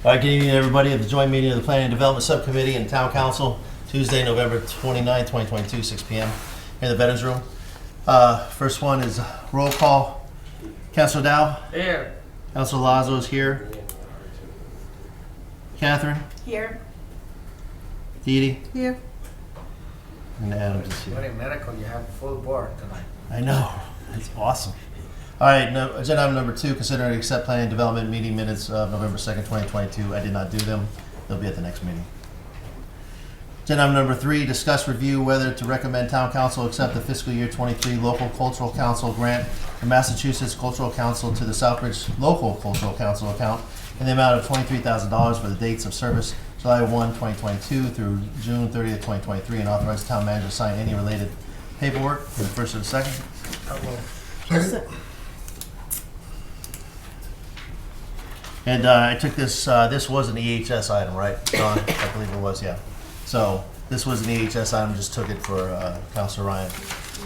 All right, good evening, everybody, at the joint meeting of the Planning and Development Subcommittee and Town Council, Tuesday, November 29, 2022, 6 p.m. in the Veterans Room. First one is roll call. Councilor Dow? Here. Councilor Lazo is here. Catherine? Here. Dee Dee? Here. And Adams is What here. a miracle, you have a full board tonight. I know. It's awesome. All right, agenda item number 2, consider and accept planning and development meeting minutes of November 2nd, 2022. I did not do them. They'll be at the next meeting. Agenda item number 3, discuss review whether to recommend town council accept the fiscal year 23 local cultural council grant from Massachusetts Cultural Council to the Southbridge Local Cultural Council account in the amount of $23,000 for the dates of service July 1, 2022 through June 30th, 2023, and authorize the town manager to sign any related paperwork. For the first and the second. And I took this, this was an EHS item, right, John? I believe it was, yeah. So this was an EHS item, just took it for Councilor Ryan.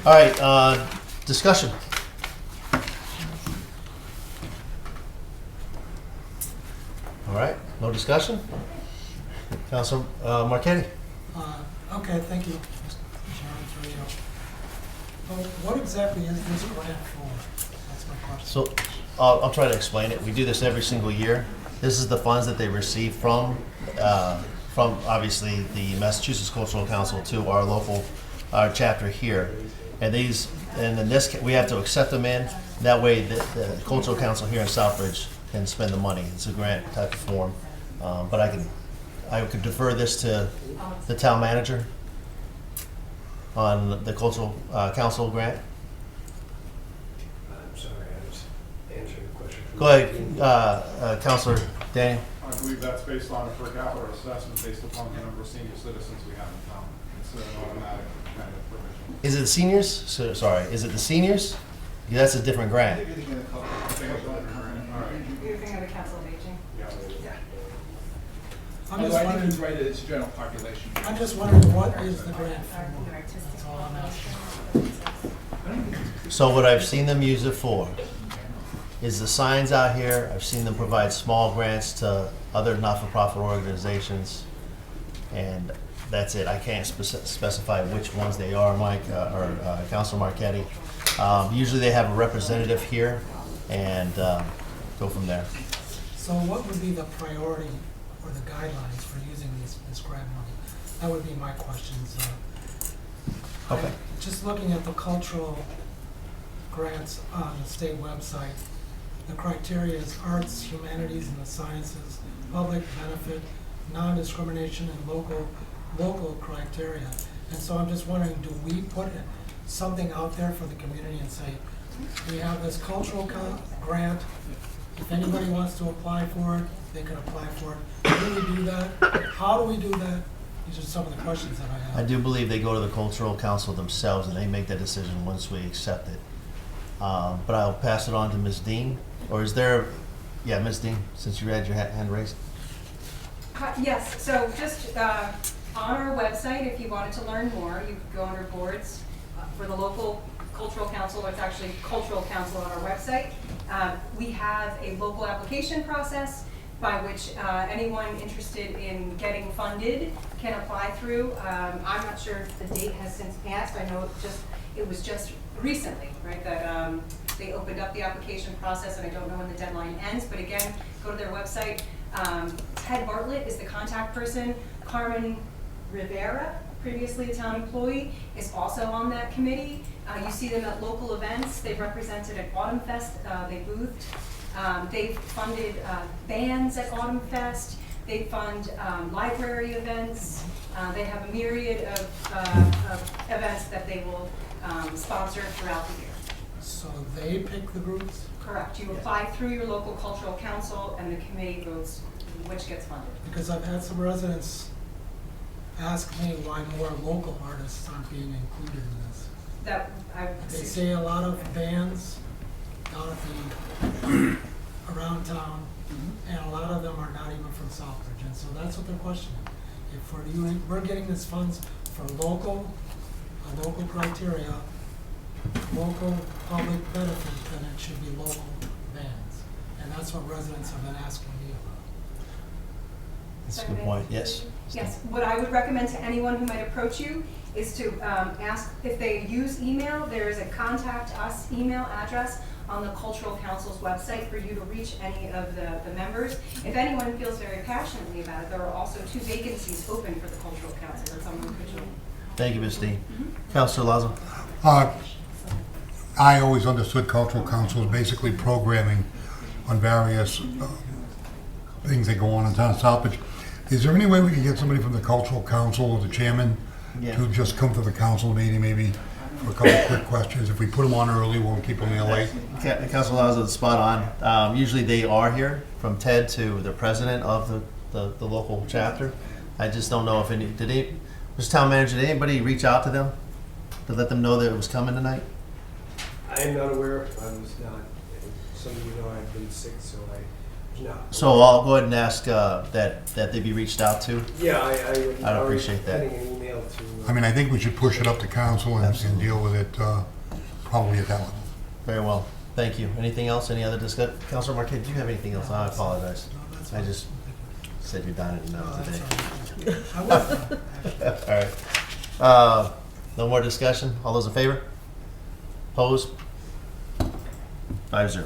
All right, discussion. All right, no discussion? Councilor Marchetti? Okay, thank you, Mr. Chairman, through you. Well, what exactly is this grant for? That's my question. So I'll try to explain it. We do this every single year. This is the funds that they receive from obviously the Massachusetts Cultural Council to our local chapter here. And in this, we have to accept them in. That way the Cultural Council here in Southbridge can spend the money. It's a grant type of form. But I could defer this to the town manager on the Cultural Council grant. I'm sorry, I was answering the question. Go ahead, Councilor Daniel. I believe that's based on a per capita assessment based upon the number of senior citizens we have in town. It's an automatic kind of provision. Is it the seniors? Sorry, is it the seniors? Yeah, that's a different grant. I think it's on current, all right. You're thinking of the Council of Aging? Yeah. I'm Although just I think wondering, he's right, it's general population. I'm just wondering, what is the grant for? Your artistic That's all I'm asking. So what I've seen them use it for is the signs out here. I've seen them provide small grants to other not-for-profit organizations, and that's it. I can't specify which ones they are, Mike or Councilor Marchetti. Usually they have a representative here, and go from there. So what would be the priority or the guidelines for using this grant money? That would be my questions. Okay. Just looking at the cultural grants on the state website, the criteria is arts, humanities, and the sciences, public benefit, non-discrimination, and local criteria. And so I'm just wondering, do we put something out there for the community and say, we have this cultural grant, if anybody wants to apply for it, they can apply for it. Do we do that? How do we do that? These are some of the questions that I have. I do believe they go to the Cultural Council themselves, and they make that decision once we accept it. But I'll pass it on to Ms. Dean. Or is there, yeah, Ms. Dean, since you had your hand raised. Yes, so just on our website, if you wanted to learn more, you could go under boards for the local cultural council. It's actually cultural council on our website. We have a local application process by which anyone interested in getting funded can apply through. I'm not sure if the date has since passed. I know it was just recently, right, that they opened up the application process, and I don't know when the deadline ends, but again, go to their website. Ted Bartlett is the contact person. Carmen Rivera, previously a town employee, is also on that committee. You see them at local events. They've represented at Autumn Fest. They boothed. They've funded bands at Autumn Fest. They fund library events. They have a myriad of events that they will sponsor throughout the year. So they pick the groups? Correct. You apply through your local cultural council, and the committee votes which gets funded. Because I've had some residents ask me why more local artists aren't being included in this. They say a lot of bands down at around town, and a lot of them are not even from Southbridge, and so that's what they're questioning. If we're getting this funds for local criteria, local public benefit, then it should be local bands, and that's what residents have been asking me about. That's a good point, yes. Yes, what I would recommend to anyone who might approach you is to ask if they use email. There is a contact us email address on the Cultural Council's website for you to reach any of the members. If anyone feels very passionately about it, there are also 2 vacancies open for the Cultural Council that someone could join. Thank you, Ms. Dean. Councilor Lazo? I always understood cultural council as basically programming on various things that go on in town of Southbridge. Is there any way we can get somebody from the cultural council or the chairman Yeah. to just come to the council meeting maybe for a couple of quick questions? If we put them on early, we won't keep them there late. Councilor Lazo is spot on. Usually they are here, from Ted to the president of the local chapter. I just don't know if Mr. Town Manager, did anybody reach out to them to let them know that it was coming tonight? I am not aware, I was not, and some of you know I've been sick, so I was not. So I'll go ahead and ask that they be reached out to. Yeah, I would. I'd appreciate that. Sending an email to. I mean, I think we should push it up to council and deal with it probably at that level. Very well. Thank you. Anything else? Any other discussion? Councilor Marquette, do you have anything else? I apologize. No, that's I fine. just said you're dying to know No, today. that's all right. I was, actually. All right. No more discussion? All those in favor? Opposed? 5-0.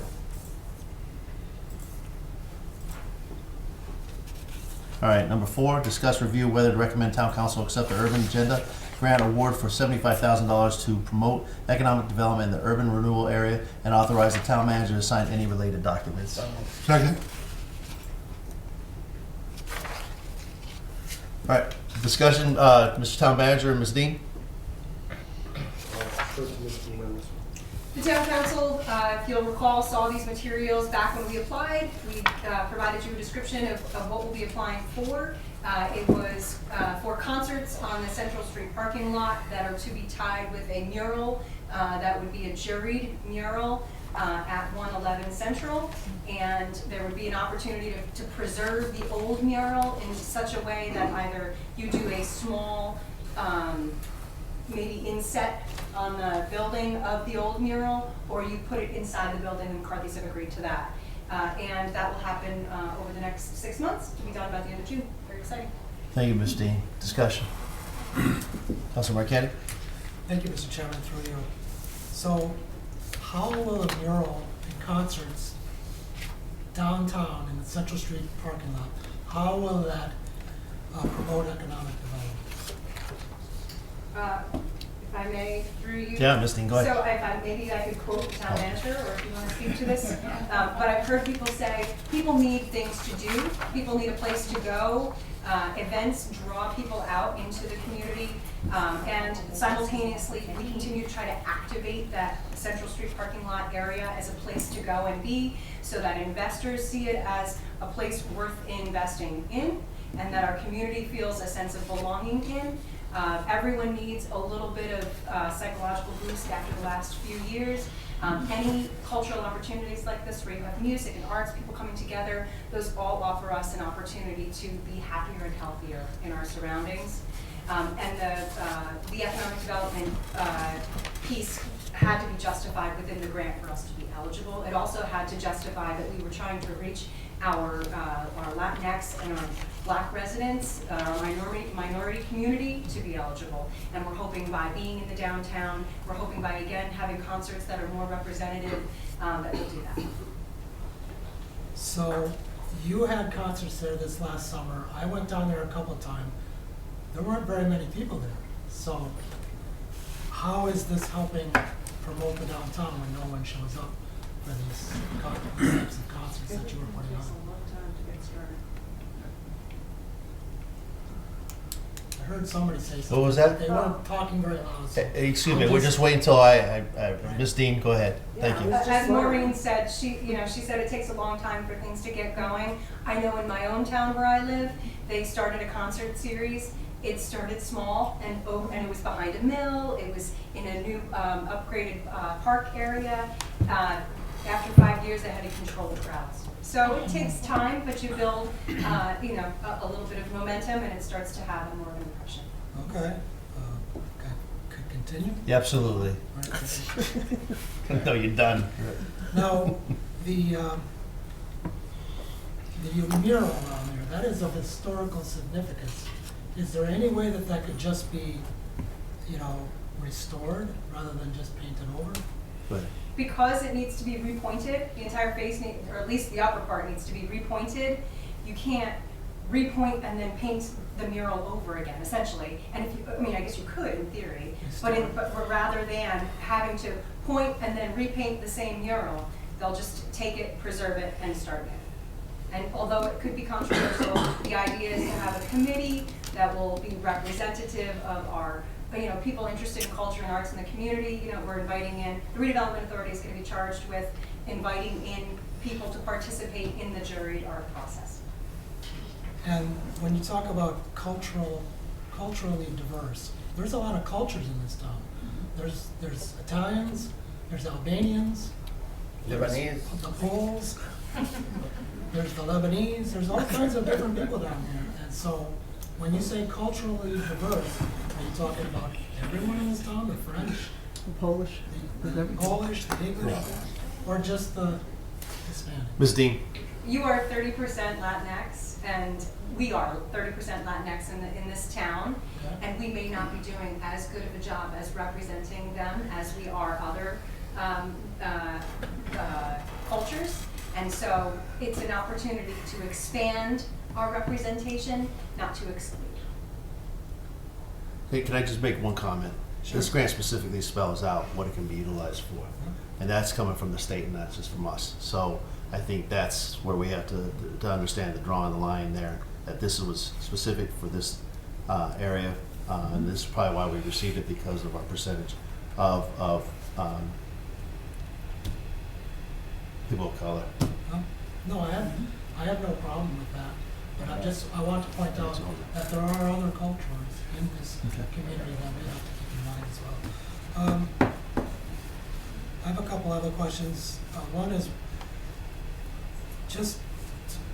All right, number 4, discuss review whether to recommend town council accept the urban agenda grant award for $75,000 to promote economic development in the urban renewal area and authorize the town manager to sign any related documents. Second? All right, discussion, Mr. Town Manager and Ms. Dean? Defer to Ms. Dean on this one. The town council, if you'll recall, saw these materials back when we applied. We provided you a description of what we'll be applying for. It was for concerts on the Central Street parking lot that are to be tied with a mural that would be a juried mural at 111 Central. And there would be an opportunity to preserve the old mural in such a way that either you do a small maybe inset on the building of the old mural, or you put it inside the building, and McCarthy's have agreed to that. And that will happen over the next 6 months, to be done by the end of June. Very exciting. Thank you, Ms. Dean. Discussion. Councilor Marquette? Thank you, Mr. Chairman, through you. So, how will a mural and concerts downtown in the Central Street parking lot, how will that promote economic development? If I may, through you. Yeah, Ms. Dean, go ahead. So maybe I could quote the town manager, or if you want to speak to this. But I've heard people say, people need things to do, people need a place to go. Events draw people out into the community. And simultaneously, we continue to try to activate that Central Street parking lot area as a place to go and be, so that investors see it as a place worth investing in, and that our community feels a sense of belonging in. Everyone needs a little bit of psychological boost after the last few years. Any cultural opportunities like this, where you have music and arts, people coming together, those all offer us an opportunity to be happier and healthier in our surroundings. And the economic development piece had to be justified within the grant for us to be eligible. It also had to justify that we were trying to reach our Latinx and our Black residents, our minority community to be eligible. And we're hoping by being in the downtown, we're hoping by, again, having concerts that are more representative, that we'll do that. So, you had concerts there this last summer. I went down there a couple of times. There weren't very many people there. So, how is this helping promote the downtown when no one shows up for these types of concerts that you were putting on? I heard somebody say something. What was that? They weren't talking very loud. So Excuse me, we're just waiting until Ms. Dean, go ahead. Thank you. As Maureen said, she said it takes a long time for things to get going. I know in my own town where I live, they started a concert series. It started small, and it was behind a mill. It was in a new upgraded park area. After 5 years, they had to control the crowds. So it takes time, but you build, a little bit of momentum, and it starts to have more of an impression. Okay. Could continue? Yeah, absolutely. Right. No, you're done. Now, the mural around there, that is of historical significance. Is there any way that that could just be, you know, restored rather than just painted over? But Because it needs to be repointed, the entire face, or at least the upper part needs to be repointed, you can't repoint and then paint the mural over again, essentially. And if you, I mean, I guess you could in theory, but rather than having to point and then repaint the same mural, they'll just take it, preserve it, and start again. And although it could be controversial, the idea is to have a committee that will be representative of our, you know, people interested in culture and arts in the community. You know, we're inviting in, the redevelopment authority is going to be charged with inviting in people to participate in the juried art process. And when you talk about culturally diverse, there's a lot of cultures in this town. There's Italians, there's Albanians, Lebanese. the Poles, there's the Lebanese, there's all kinds of different people down there. And so when you say culturally diverse, are you talking about everyone in this town, the French, Polish. the Polish, the English, or just the Hispanic? Ms. Dean? You are 30% Latinx, and we are 30% Latinx in this town, Okay. and we may not be doing as good of a job as representing them as we are other cultures. And so it's an opportunity to expand our representation, not to exclude. Hey, can I just make one comment? This grant specifically spells out what it can be utilized for. And that's coming from the state and that's just from us. So I think that's where we have to understand the drawing the line there, that this was specific for this area. And this is probably why we received it, because of our percentage of people of color. No, I have no problem with that, but I want to point out that there are other cultures in this community that we have to keep in mind as well. I have a couple other questions. One is just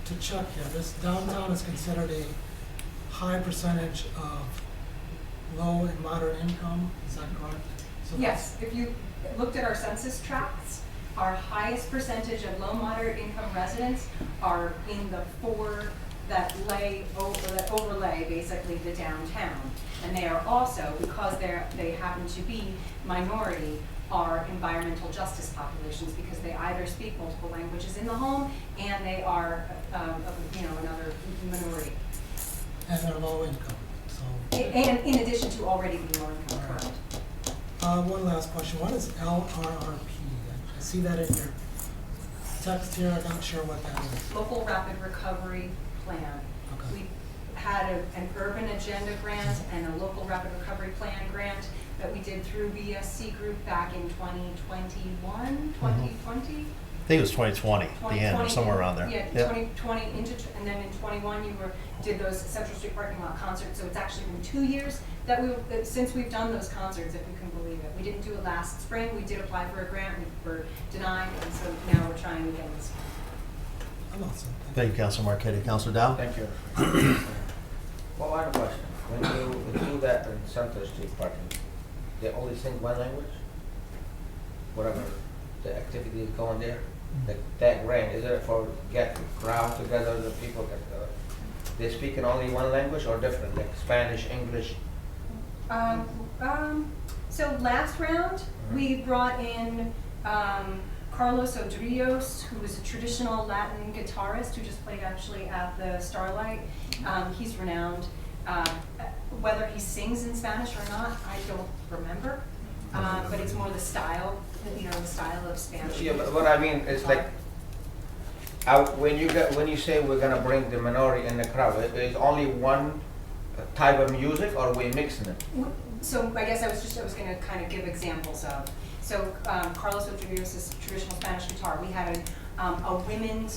to check here, this downtown is considered a high percentage of low and moderate income, is that correct? So Yes, if you looked at our census tracts, our highest percentage of low moderate income residents are in the four that overlay basically the downtown. And they are also, because they happen to be minority, are environmental justice populations, because they either speak multiple languages in the home and they are another minority. And they're low income, so. And in addition to already being low income, All right. correct? One last question. What is LRRP? I see that in your text here. I'm not sure what that is. Local Rapid Recovery Plan. Okay. We had an urban agenda grant and a local rapid recovery plan grant that we did through BSC Group back in 2021, 2020? I think it was 2020, the end, or somewhere around there. Yeah, Yep. 2020 and then in 21 you did those Central Street parking lot concerts. So it's actually been 2 years that since we've done those concerts, if you can believe it. We didn't do it last spring. We did apply for a grant. We were denied, and so now we're trying again this spring. I'm awesome. Thank you, Councilor Marquetti. Councilor Dow? Thank you. Well, one question. When you do that in Central Street parking, they only sing one language? Whatever the activity is going there? That grant, is it for get the crowd together, the people get together? They speak in only one language or different, like Spanish, English? So last round, we brought in Carlos Odrios, who is a traditional Latin guitarist who just played actually at the Starlight. He's renowned. Whether he sings in Spanish or not, I don't remember. But it's more the style, the style of Spanish. Yeah, but what I mean is like, when you say we're gonna bring the minority in the crowd, is only one type of music, or are we mixing it? So I guess I was going to kind of give examples of. So Carlos Rodriguez is traditional Spanish guitar. We had a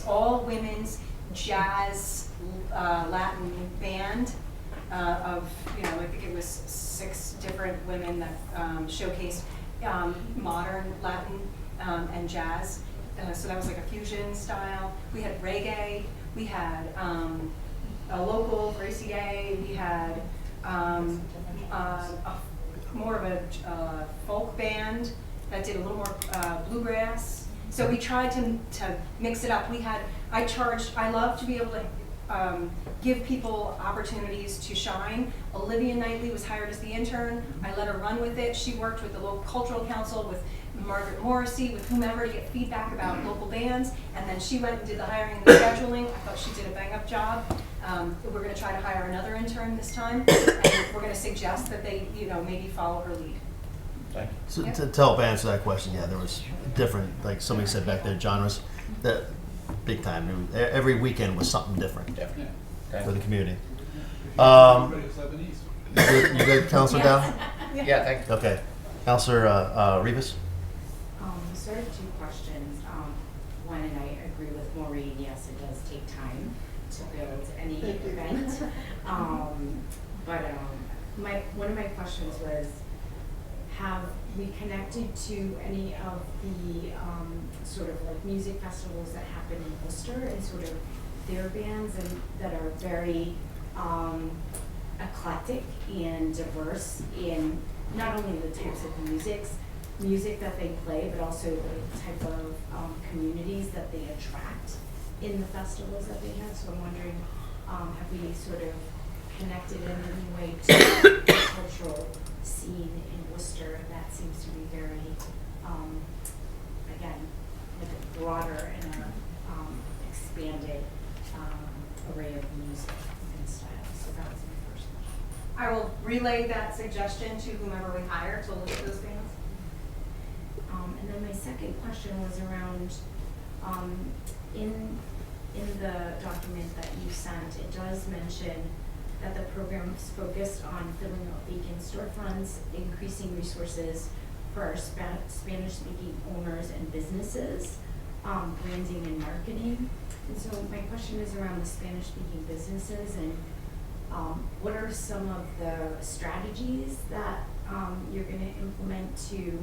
all women's jazz Latin band of, I think it was 6 different women that showcased modern Latin and jazz. So that was like a fusion style. We had reggae. We had a local Gracie Day. We had more of a folk band that did a little more bluegrass. So we tried to mix it up. I love to be able to give people opportunities to shine. Olivia Knightley was hired as the intern. I let her run with it. She worked with the local cultural council, with Margaret Morrissey, with whomever, to get feedback about local bands, and then she went and did the hiring and the scheduling. I thought she did a bang-up job. We're gonna try to hire another intern this time, and we're gonna suggest that they, maybe follow her lead. Thank you. So Yeah. to help answer that question, yeah, there was different, like somebody said back there, genres, that big time. Every weekend was something different Definitely. for Thank the you. community. Everybody's Lebanese. You good, Counselor Dow? Yeah, thank you. Okay. Counselor Rivas? Sort of two questions. One, and I agree with Maureen, yes, it does take time to build any event. One of my questions was, have we connected to any of the sort of like music festivals that happen in Worcester, and sort of their bands and that are very eclectic and diverse in not only the types of music that they play, but also the type of communities that they attract in the festivals that they have. So I'm wondering, have we sort of connected in any way to the cultural scene in Worcester that seems to be very, again, like a broader and a expanded array of music and styles. So that was my first question. I will relay that suggestion to whomever we hire to look at those bands. And then my second question was around, in the document that you sent, it does mention that the program is focused on filling out vacant storefronts, increasing resources for our Spanish-speaking owners and businesses, branding and marketing. And so my question is around the Spanish-speaking businesses, and what are some of the strategies that you're going to implement to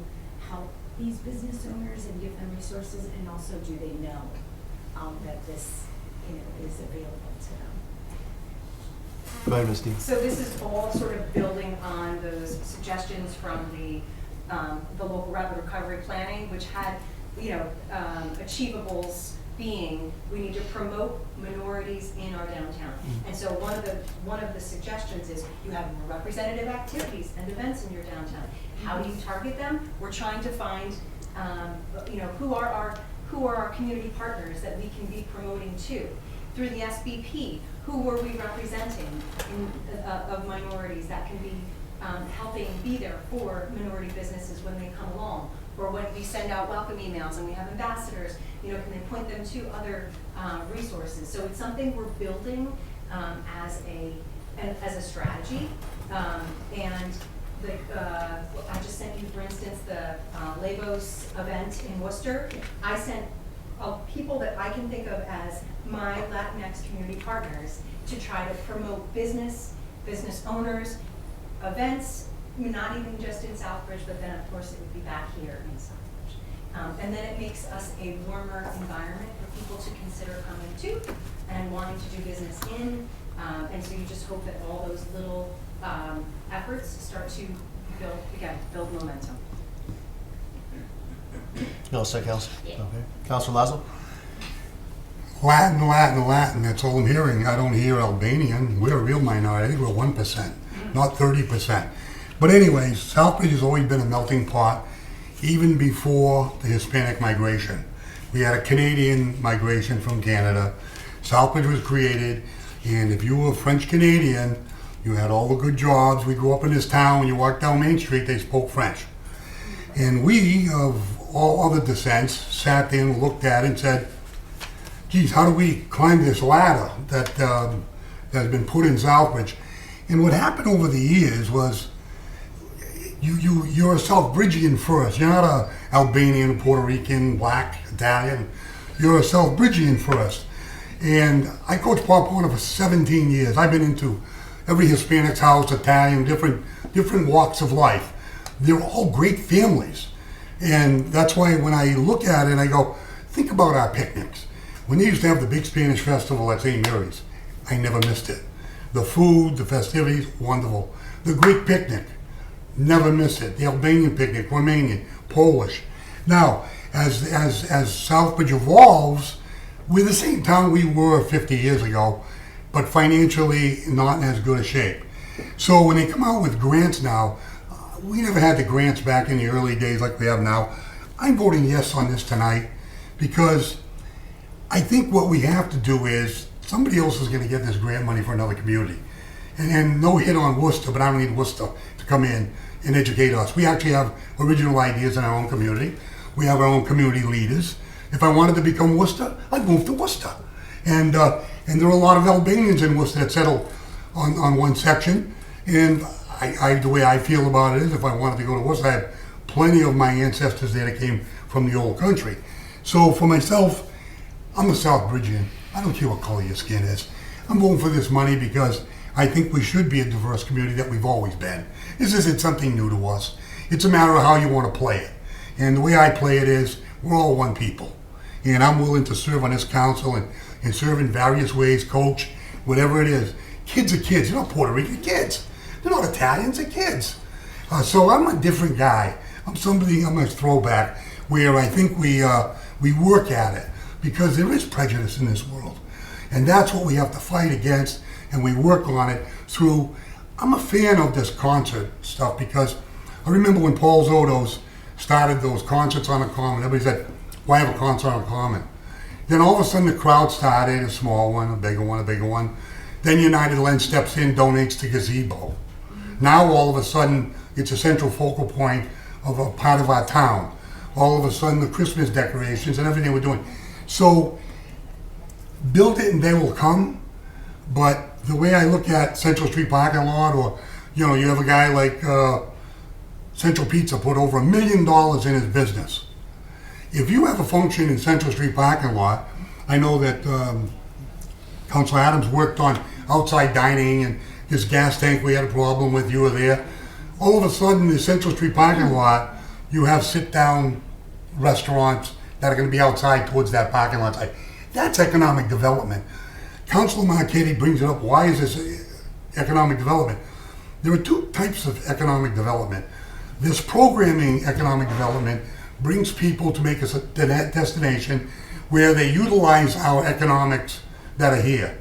help these business owners and give them resources, and also do they know that this is available to them? Go ahead, Ms. Steve. So this is all sort of building on those suggestions from the local rapid recovery planning, which had, achievables being, we need to promote minorities in our downtown. And so one of the suggestions is you have more representative activities and events in your downtown. How do you target them? We're trying to find, who are our community partners that we can be promoting to. Through the SBP, who are we representing of minorities that can be helping be there for minority businesses when they come along? Or when we send out welcome emails and we have ambassadors, can they point them to other resources? So it's something we're building as a strategy. And I just sent you, for instance, the Labos event in Worcester. I sent people that I can think of as my Latinx community partners to try to promote business owners, events, not even just in Southbridge, but then of course it would be back here in Southbridge. And then it makes us a warmer environment for people to consider coming to and wanting to do business in. And so you just hope that all those little efforts start to build momentum. No, second, Counsel. Yeah. Okay. Counselor Lazo? Latin, that's all I'm hearing. I don't hear Albanian. We're a real minority. I think we're 1%, not 30%. But anyways, Southbridge has always been a melting pot, even before the Hispanic migration. We had a Canadian migration from Canada. Southbridge was created, and if you were French Canadian, you had all the good jobs. We grew up in this town. When you walked down Main Street, they spoke French. And we, of all other descents, sat there and looked at it and said, geez, how do we climb this ladder that has been put in Southbridge? And what happened over the years was you're a Southbridgian first. You're not a Albanian, Puerto Rican, black, Italian. You're a Southbridgian first. And I coached Pop Warner for 17 years. I've been into every Hispanic's house, Italian, different walks of life. They're all great families. And that's why when I look at it, I go, think about our picnics. When they used to have the big Spanish festival at St. Mary's, I never missed it. The food, the festivities, wonderful. The Greek picnic, never miss it. The Albanian picnic, Romanian, Polish. Now, as Southbridge evolves, we're the same town we were 50 years ago. but financially not in as good a shape. So when they come out with grants now, we never had the grants back in the early days like we have now. I'm voting yes on this tonight because I think what we have to do is somebody else is going to get this grant money for another community. And no hit on Worcester, but I don't need Worcester to come in and educate us. We actually have original ideas in our own community. We have our own community leaders. If I wanted to become Worcester, I'd move to Worcester. And there are a lot of Albanians in Worcester that settle on one section. And the way I feel about it is if I wanted to go to Worcester, I have plenty of my ancestors there that came from the old country. So for myself, I'm a Southbridgean. I don't care what color your skin is. I'm voting for this money because I think we should be a diverse community that we've always been. This isn't something new to us. It's a matter of how you want to play it. And the way I play it is we're all one people. And I'm willing to serve on this council and serve in various ways, coach, whatever it is. Kids are kids. They're not Puerto Rican kids. They're not Italians. They're kids. So I'm a different guy. I'm a throwback where I think we work at it because there is prejudice in this world. And that's what we have to fight against, and we work on it through. I'm a fan of this concert stuff because I remember when Paul Zotos started those concerts on the Common, everybody said, why have a concert on the Common? Then all of a sudden the crowd started, a small one, a bigger one, a bigger one. Then United Lens steps in, donates to Gazebo. Now all of a sudden it's a central focal point of a part of our town. All of a sudden the Christmas decorations and everything we're doing. So build it and they will come. But the way I look at Central Street parking lot, or you have a guy like Central Pizza put over $1 million in his business. If you have a function in Central Street parking lot, I know that Councilor Adams worked on outside dining and his gas tank we had a problem with, you were there. All of a sudden, the Central Street parking lot, you have sit-down restaurants that are going to be outside towards that parking lot side. That's economic development. Councilor Marchetti brings it up. Why is this economic development? There are two types of economic development. This programming economic development brings people to make us a destination where they utilize our economics that are here.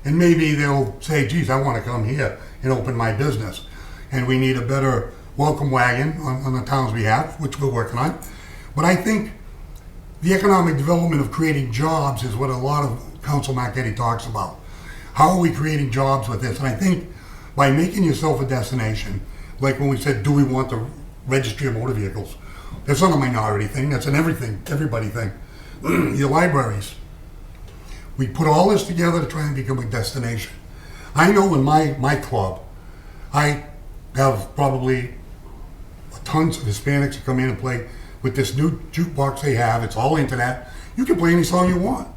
And maybe they'll say, geez, I want to come here and open my business. And we need a better welcome wagon on the town's behalf, which we're working on. But I think the economic development of creating jobs is what a lot of Council Marchetti talks about. How are we creating jobs with this? And I think by making yourself a destination, like when we said, do we want the registry of motor vehicles? That's not a minority thing, that's an everybody thing. Your libraries. We put all this together to try and become a destination. I know in my club, I have probably tons of Hispanics that come in and play with this new jukebox they have. It's all internet. You can play any song you want.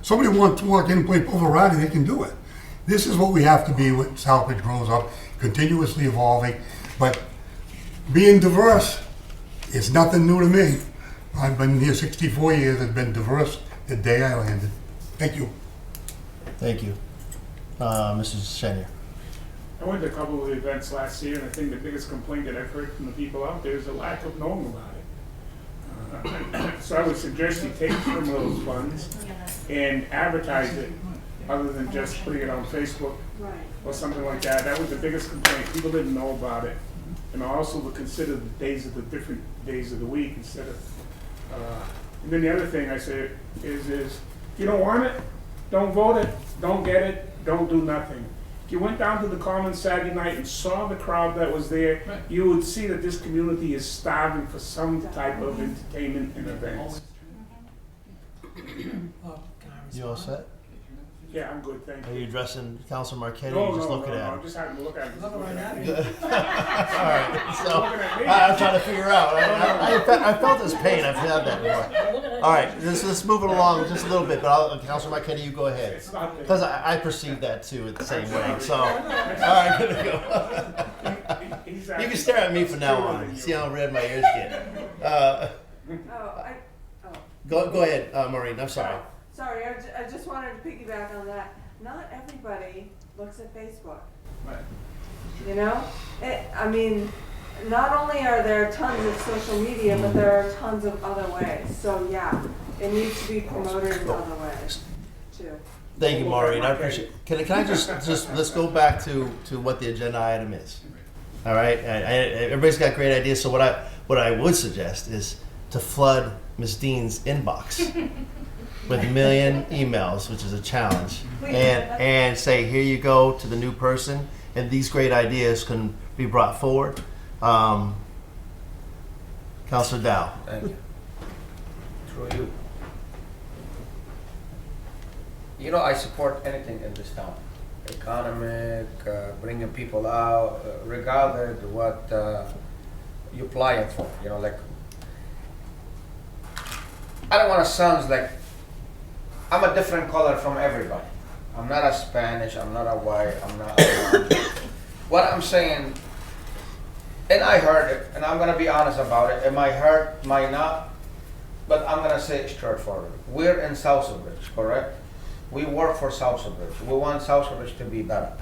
Somebody wants to walk in and play Pavarotti, they can do it. This is what we have to be when Southbridge grows up, continuously evolving. But being diverse is nothing new to me. I've been here 64 years. It's been diverse the day I landed. Thank you. Thank you. Mrs. Shenier. I went to a couple of events last year, and I think the biggest complaint that I've heard from the people out there is a lack of knowing about it. So I would suggest you take some of those funds and advertise it, other than just putting it on Facebook or something like that. That was the biggest complaint. People didn't know about it. And I also would consider the days of the different days of the week instead of. And then the other thing I say is if you don't want it, don't vote it, don't get it, don't do nothing. If you went down to the Common Saturday night and saw the crowd that was there, you would see that this community is starving for some type of entertainment and events. Can I You all respond? set? Yeah, I'm good, thank Are you. you addressing Councilor Marchetti No, or you just no, looking no, at I'm him? just having to look at it. Looking right at me. All right, so Looking at me. I'm trying to figure out. I felt his pain. I've had that before. All right, let's move it along just a little bit. But Councilor Marchetti, you go ahead. It's not Because I perceive that too the same way. So, all right, good to go. You can stare at me from now on. See how red my ears get. Go ahead, Maureen. I'm sorry. Sorry, I just wanted to piggyback on that. Not everybody looks at Facebook. Right. You know? I mean, not only are there tons of social media, but there are tons of other ways. So yeah, it needs to be promoted in other ways too. Thank you, Look at Maureen, my I appreciate, can I just, let's go back to what the agenda item is. All right, everybody's got great ideas, so what I would suggest is to flood Ms. Dean's inbox with a million emails, which is a challenge, and say, here you go to the new person, and these great ideas can be brought forward. Councilor Dow. Thank you. Through you. You know, I support anything in this town. Economic, bringing people out, regardless of what you're applying for. You know, like, I don't want to sound like I'm a different color from everybody. I'm not a Spanish, I'm not a white, I'm not what I'm saying, and I heard it, and I'm going to be honest about it. It might hurt, might not, but I'm going to say it straightforward. We're in Southbridge, correct? We work for Southbridge. We want Southbridge to be better.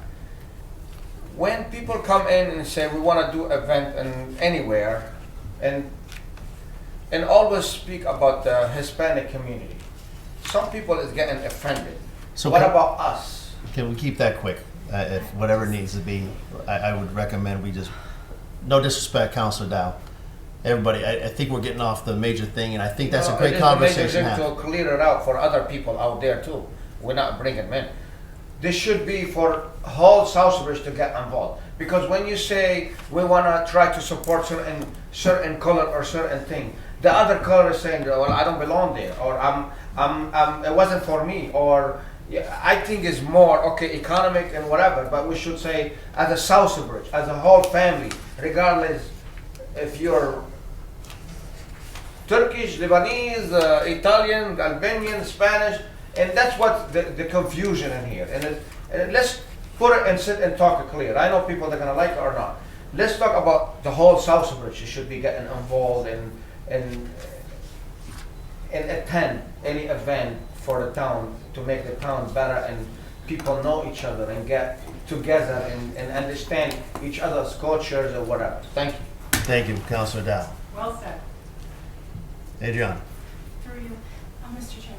When people come in and say we want to do event in anywhere, and always speak about the Hispanic community, some people is getting offended. So what about us? Can we keep that quick? If whatever needs to be, I would recommend we just, no disrespect, Councilor Dow. Everybody, I think we're getting off the major thing, and I think that's a great conversation to have. To clear it out for other people out there too. We're not bringing them in. This should be for whole Southbridge to get involved. Because when you say we want to try to support certain color or certain thing, the other color is saying, well, I don't belong there, or it wasn't for me, or I think it's more, okay, economic and whatever, but we should say as a Southbridge, as a whole family, regardless if you're Turkish, Lebanese, Italian, Albanian, Spanish, and that's what the confusion in here. And let's put it and sit and talk it clear. I know people that are gonna like it or not. Let's talk about the whole Southbridge. You should be getting involved and attend any event for the town to make the town better, and people know each other and get together and understand each other's cultures or whatever. Thank you. Thank you, Councilor Dow. Well said. Adriana. Through you, Mr. Chair.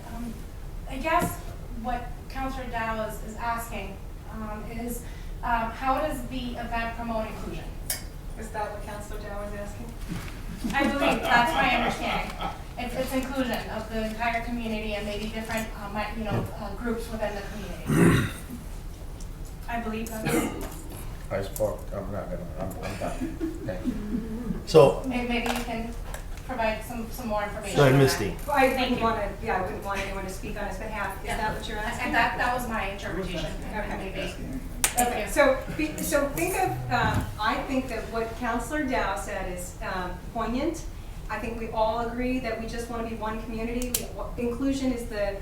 I guess what Councilor Dow is asking is how does the event promote inclusion? Is that what Councilor Dow was asking? I believe that's my understanding. It's inclusion of the entire community and maybe different groups within the community. I believe that's. I spoke. I'm not gonna. I'm done. Thank you. So, Maybe you can provide some more information. go ahead, on Ms. that. Dean. Well, I wouldn't want to, I wouldn't want anyone to speak on his behalf. Is that what you're asking? And that was my interpretation. Okay. Maybe. Okay, so think of, I think that what Councilor Dow said is poignant. I think we all agree that we just want to be one community. Inclusion is the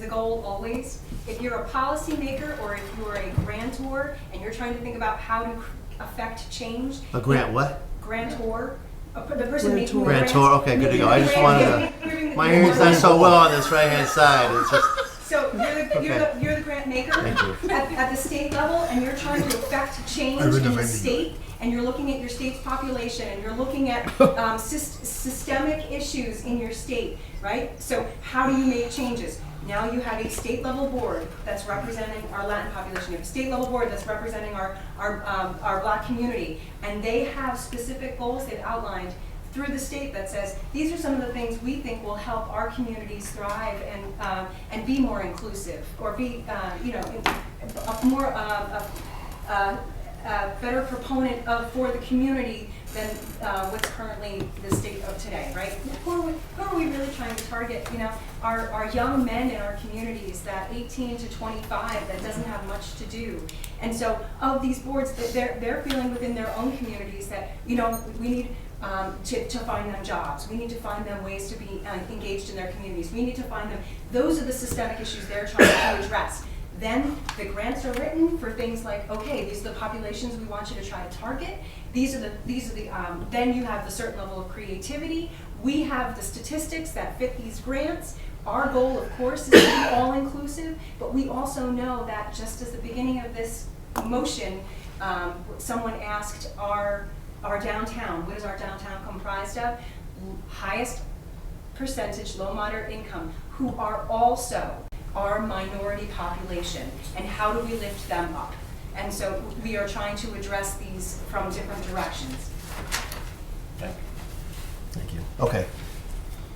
goal always. If you're a policymaker or if you're a grantor and you're trying to think about how to affect change. A grant what? Grantor. The person making the Grantor, grant. okay, good to go. I just wanted to, my hearing's not so well on this right-hand side. It's just, So you're the grant maker Thank you. at the state level, and you're trying to affect change in the state, and you're looking at your state's population, and you're looking at systemic issues in your state, right? So how do you make changes? Now you have a state level board that's representing our Latin population. You have a state level board that's representing our Black community, and they have specific goals they've outlined through the state that says these are some of the things we think will help our communities thrive and be more inclusive, or be a more better proponent for the community than what's currently the state of today, right? Who are we really trying to target? Our young men in our communities, that 18 to 25 that doesn't have much to do. And so of these boards, they're feeling within their own communities that, we need to find them jobs. We need to find them ways to be engaged in their communities. We need to find them, those are the systemic issues they're trying to address. Then the grants are written for things like, okay, these are the populations we want you to try to target. Then you have the certain level of creativity. We have the statistics that fit these grants. Our goal, of course, is to be all inclusive, but we also know that just as the beginning of this motion, someone asked our downtown, what is our downtown comprised of? Highest percentage, low moderate income, who are also our minority population, and how do we lift them up? And so we are trying to address these from different directions. Okay. Thank you. Okay.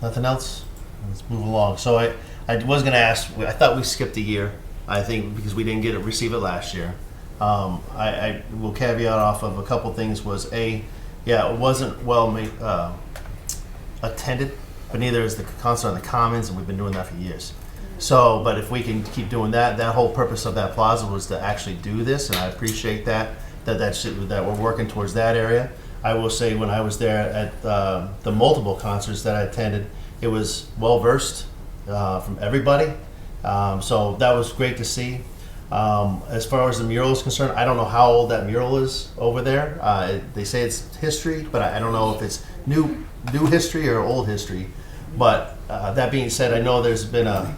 Nothing else? Let's move along. So I was going to ask, I thought we skipped a year, I think, because we didn't receive it last year. I will caveat off of a couple things was it wasn't well attended, but neither is the concert on the Commons, and we've been doing that for years. So, but if we can keep doing that whole purpose of that plaza was to actually do this, and I appreciate that we're working towards that area. I will say when I was there at the multiple concerts that I attended, it was well versed from everybody. So that was great to see. As far as the mural is concerned, I don't know how old that mural is over there. They say it's history, but I don't know if it's new history or old history. But that being said, I know there's been a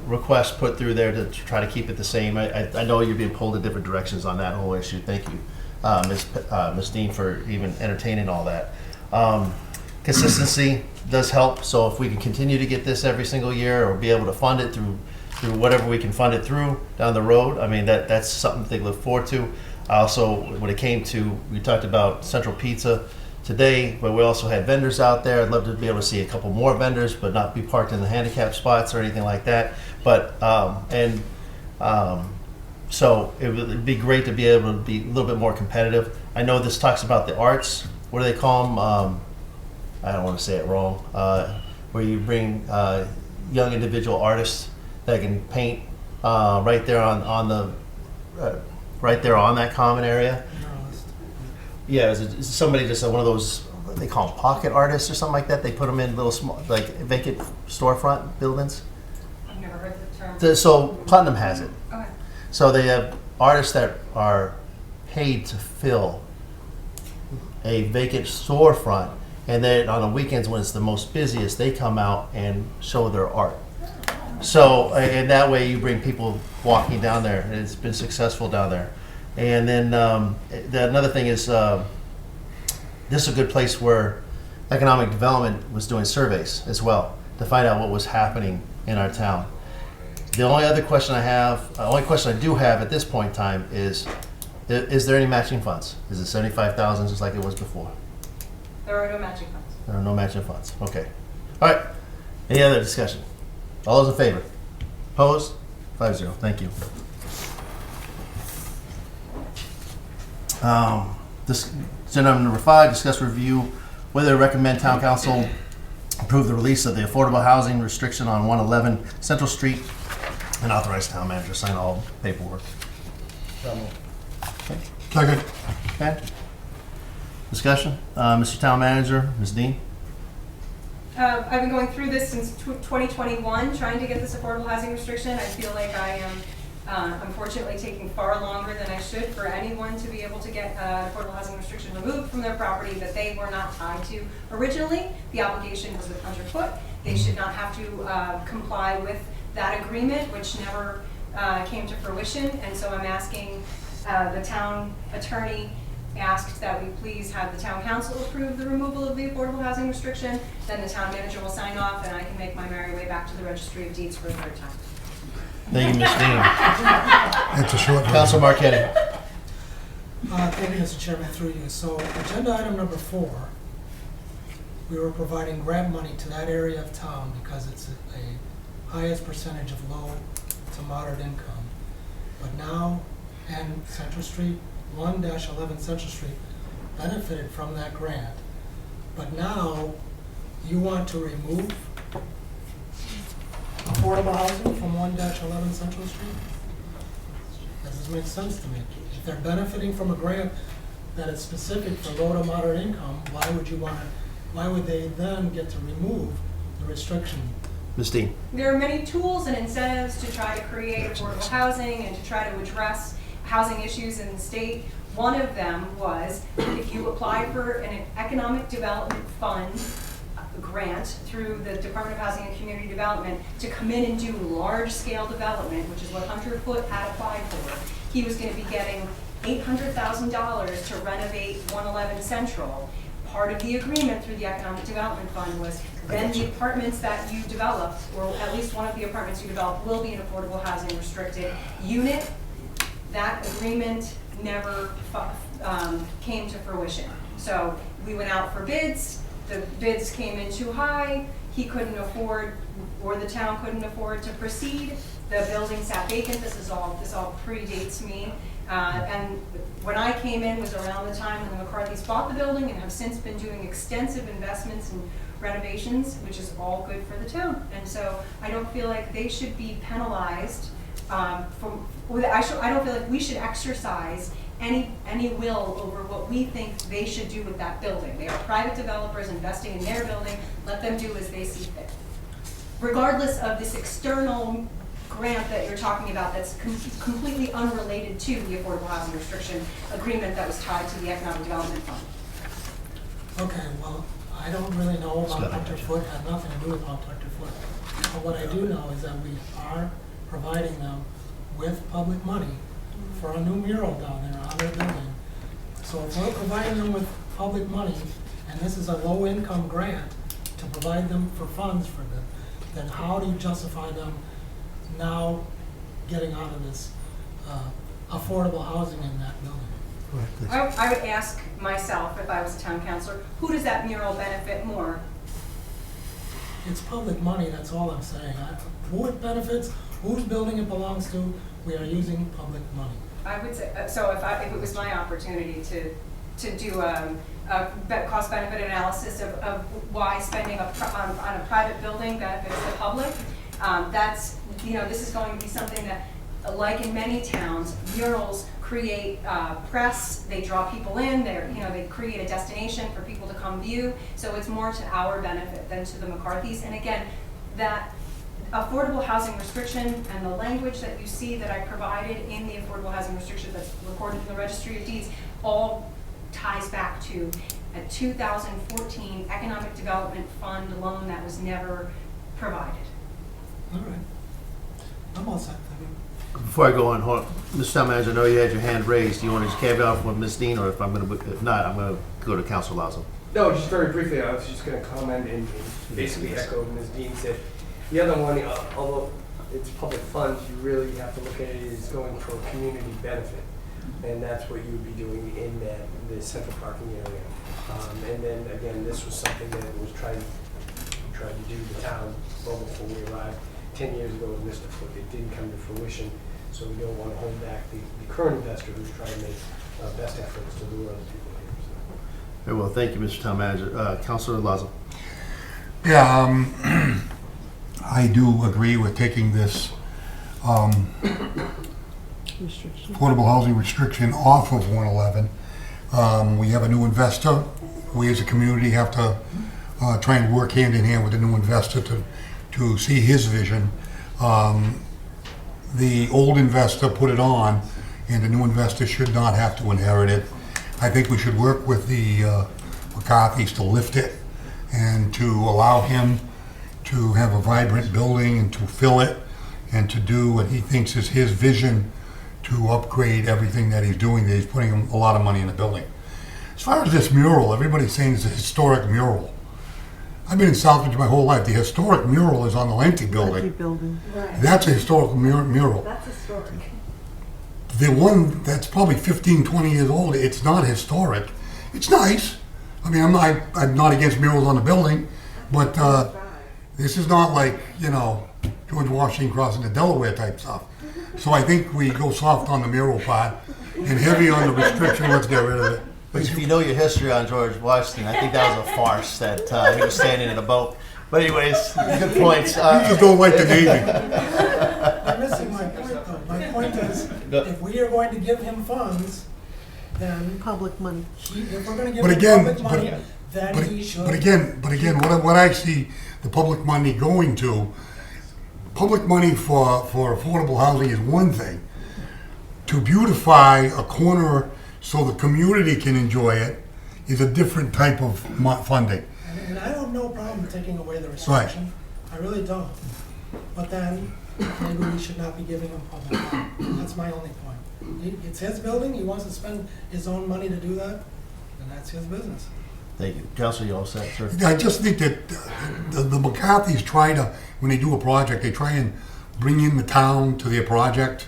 request put through there to try to keep it the same. I know you're being pulled in different directions on that whole issue. Thank you, Ms. Dean, for even entertaining all that. Consistency does help. So if we can continue to get this every single year, or be able to fund it through whatever we can fund it through down the road, I mean that's something they look forward to. Also, when it came to, we talked about Central Pizza today, but we also had vendors out there. I'd love to be able to see a couple more vendors, but not be parked in the handicap spots or anything like that. But so it would be great to be able to be a little bit more competitive. I know this talks about the arts. What do they call them? I don't want to say it wrong. Where you bring young individual artists that can paint right there on that common area. Yeah, is somebody just one of those, what they call them, pocket artists or something like that? They put them in little small, like vacant storefront buildings. I've never heard the term. So Putnam has it. Okay. So they have artists that are paid to fill a vacant storefront, and then on the weekends when it's the most busiest, they come out and show their art. So, and that way you bring people walking down there, and it's been successful down there. And then another thing is, this is a good place where economic development was doing surveys as well to find out what was happening in our town. The only question I do have at this point in time is there any matching funds? Is it 75,000 just like it was before? There are no matching funds. There are no matching funds. Okay. All right. Any other discussion? All those in favor? Opposed? 5-0. Thank you. Agenda item number 5, discuss review whether to recommend town council approve the release of the affordable housing restriction on 111 Central Street and authorize town manager to sign all paperwork. So moved. Okay. Second. Okay. Discussion? Mr. Town Manager, Ms. Dean? I've been going through this since 2021, trying to get this affordable housing restriction. I feel like I am unfortunately taking far longer than I should for anyone to be able to get affordable housing restriction removed from their property that they were not tied to originally. The obligation was with Hunter Foot. They should not have to comply with that agreement, which never came to fruition. And so I'm asking the town attorney asked that we please have the town council approve the removal of the affordable housing restriction. Then the town manager will sign off, and I can make my merry way back to the registry of deeds for a third time. Thank you, Ms. Dean. It's a short Council Marquetti. Thank you, Mr. Chairman, through you. So agenda item number 4, we were providing grant money to that area of town because it's a highest percentage of low to moderate income. But now, and Central Street, 1-11 Central Street benefited from that grant. But now, you want to remove affordable housing from 1-11 Central Street? That doesn't make sense to me. If they're benefiting from a grant that is specific for low to moderate income, why would they then get to remove the restriction? Ms. Dean. There are many tools and incentives to try to create affordable housing and to try to address housing issues in the state. One of them was if you apply for an economic development fund grant through the Department of Housing and Community Development to come in and do large-scale development, which is what Hunter Foot had applied for. He was going to be getting $800,000 to renovate 111 Central. Part of the agreement through the Economic Development Fund was then the apartments that you develop, or at least one of the apartments you develop, will be an affordable housing restricted unit. That agreement never came to fruition. So we went out for bids, the bids came in too high, he couldn't afford, or the town couldn't afford to proceed. The building sat vacant. This all predates me. And when I came in was around the time when the McCarthy's bought the building and have since been doing extensive investments and renovations, which is all good for the town. And so I don't feel like they should be penalized I don't feel like we should exercise any will over what we think they should do with that building. They are private developers investing in their building. Let them do as they see fit. Regardless of this external grant that you're talking about that's completely unrelated to the affordable housing restriction agreement that was tied to the economic development fund. Okay, well, I don't really know about Hunter Foot, had nothing to do with Hunter Foot. But what I do know is that we are providing them with public money for a new mural down there on their building. So if we're providing them with public money, and this is a low-income grant to provide them for funds for them, then how do you justify them now getting out of this affordable housing in that building? I would ask myself, if I was a town councilor, who does that mural benefit more? It's public money, that's all I'm saying. Who it benefits, whose building it belongs to, we are using public money. I would say, so if it was my opportunity to do a cost benefit analysis of why spending on a private building benefits the public, that's, this is going to be something that, like in many towns, murals create press, they draw people in, they create a destination for people to come view, so it's more to our benefit than to the McCarthy's. And again, that affordable housing restriction and the language that you see that I provided in the affordable housing restriction that's recorded in the Registry of Deeds all ties back to a 2014 Economic Development Fund loan that was never provided. All right. I'm all set. Before I go on, Mr. Town Manager, I know you had your hand raised. Do you want to just caveat off with Ms. Dean, or if not, I'm going to go to Councilor Lazo. No, just very briefly, I was just going to comment and basically echo what Ms. Dean said. The other one, although it's public funds, you really have to look at it as going for community benefit. And that's what you would be doing in the central parking area. And then again, this was something that was tried to do the town well before we arrived. 10 years ago with Mr. Foot, it didn't come to fruition, so we don't want to hold back the current investor who's trying to make best efforts to lure other people here. So. Very well, thank you, Mr. Town Manager. Councilor Lazo. Yeah, I do agree with taking this affordable housing restriction off of 111. We have a new investor. We as a community have to try and work hand in hand with the new investor to see his vision. The old investor put it on, and the new investor should not have to inherit it. I think we should work with the McCarthy's to lift it and to allow him to have a vibrant building and to fill it and to do what he thinks is his vision to upgrade everything that he's doing. He's putting a lot of money in the building. As far as this mural, everybody's saying it's a historic mural. I've been in Southbridge my whole life. The historic mural is on the Lenti building. Right. That's a historical mural. That's historic. The one that's probably 15, 20 years old, it's not historic. It's nice. I mean, I'm not against murals on the building, but this is not like, George Washington crossing the Delaware type stuff. So I think we go soft on the mural part and heavy on the restriction. Let's get rid of it. But if you know your history on George Washington, I think that was a farce that he was standing in a boat. But anyways, good points. You just don't like the Navy. You're missing my point, though. My point is, if we are going to give him funds, then Public money. if we're going to give But him again, public money, then he should. But again, what I see the public money going to, public money for affordable housing is one thing. To beautify a corner so the community can enjoy it is a different type of funding. And I don't have no problem taking away the restriction. I really don't. But then maybe we should not be giving him public money. That's my only point. It's his building. He wants to spend his own money to do that, and that's his business. Thank you. Counselor, you all set, sir? I just think that the McCarthy's try to, when they do a project, they try and bring in the town to their project.